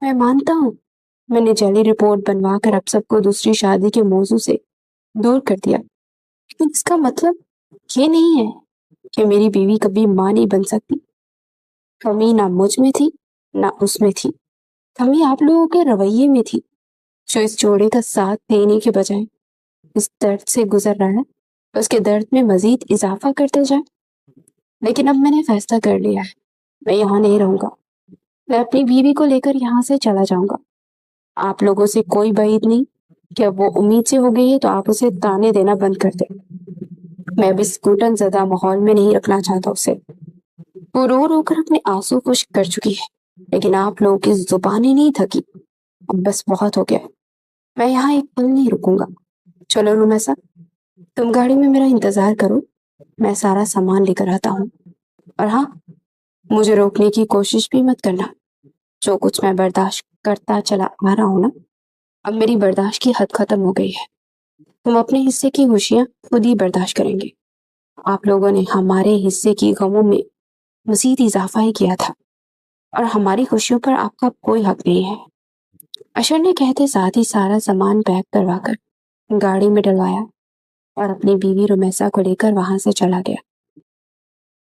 میں مانتا ہوں میں نے جعلی رپورٹ بنوا کر اب سب کو دوسری شادی کے موضوع سے دور کر دیا، لیکن اس کا مطلب یہ نہیں ہے کہ میری بیوی کبھی ماں نہیں بن سکتی۔ کمی نہ مجھ میں تھی نہ اس میں تھی، کمی آپ لوگوں کے رویے میں تھی جو اس جوڑے کا ساتھ دینے کے بجائے اس درد سے گزر رہا ہے اس کے درد میں مزید اضافہ کرتے جائے۔ لیکن اب میں نے فیصلہ کر لیا ہے، میں یہاں نہیں رہوں گا، میں اپنی بیوی کو لے کر یہاں سے چلا جاؤں گا۔ آپ لوگوں سے کوئی بعید نہیں کہ اب وہ امید سے ہو گئی ہے تو آپ اسے تانے دینا بند کر دیں۔ میں اب اس گھٹن زدہ ماحول میں نہیں رکھنا چاہتا اسے۔ وہ رو رو کر اپنے آنسو خشک کر چکی ہے، لیکن آپ لوگوں کی زبانیں نہیں تھکی۔ اب بس بہت ہو گیا، میں یہاں ایک پل نہیں رکوں گا۔ چلو رومیسا، تم گاڑی میں میرا انتظار کرو، میں سارا سامان لے کر آتا ہوں۔ اور ہاں، مجھے روکنے کی کوشش بھی مت کرنا، جو کچھ میں برداشت کرتا چلا آ رہا ہوں نا، اب میری برداشت کی حد ختم ہو گئی ہے۔ تم اپنے حصے کی خوشیاں خود ہی برداشت کریں گے، آپ لوگوں نے ہمارے حصے کی غموں میں مزید اضافہ ہی کیا تھا، اور ہماری خوشیوں پر آپ کا کوئی حق نہیں ہے۔ اشر نے کہتے ساتھ ہی سارا سامان پیک کروا کر گاڑی میں ڈلوایا اور اپنی بیوی رومیسا کو لے کر وہاں سے چلا گیا۔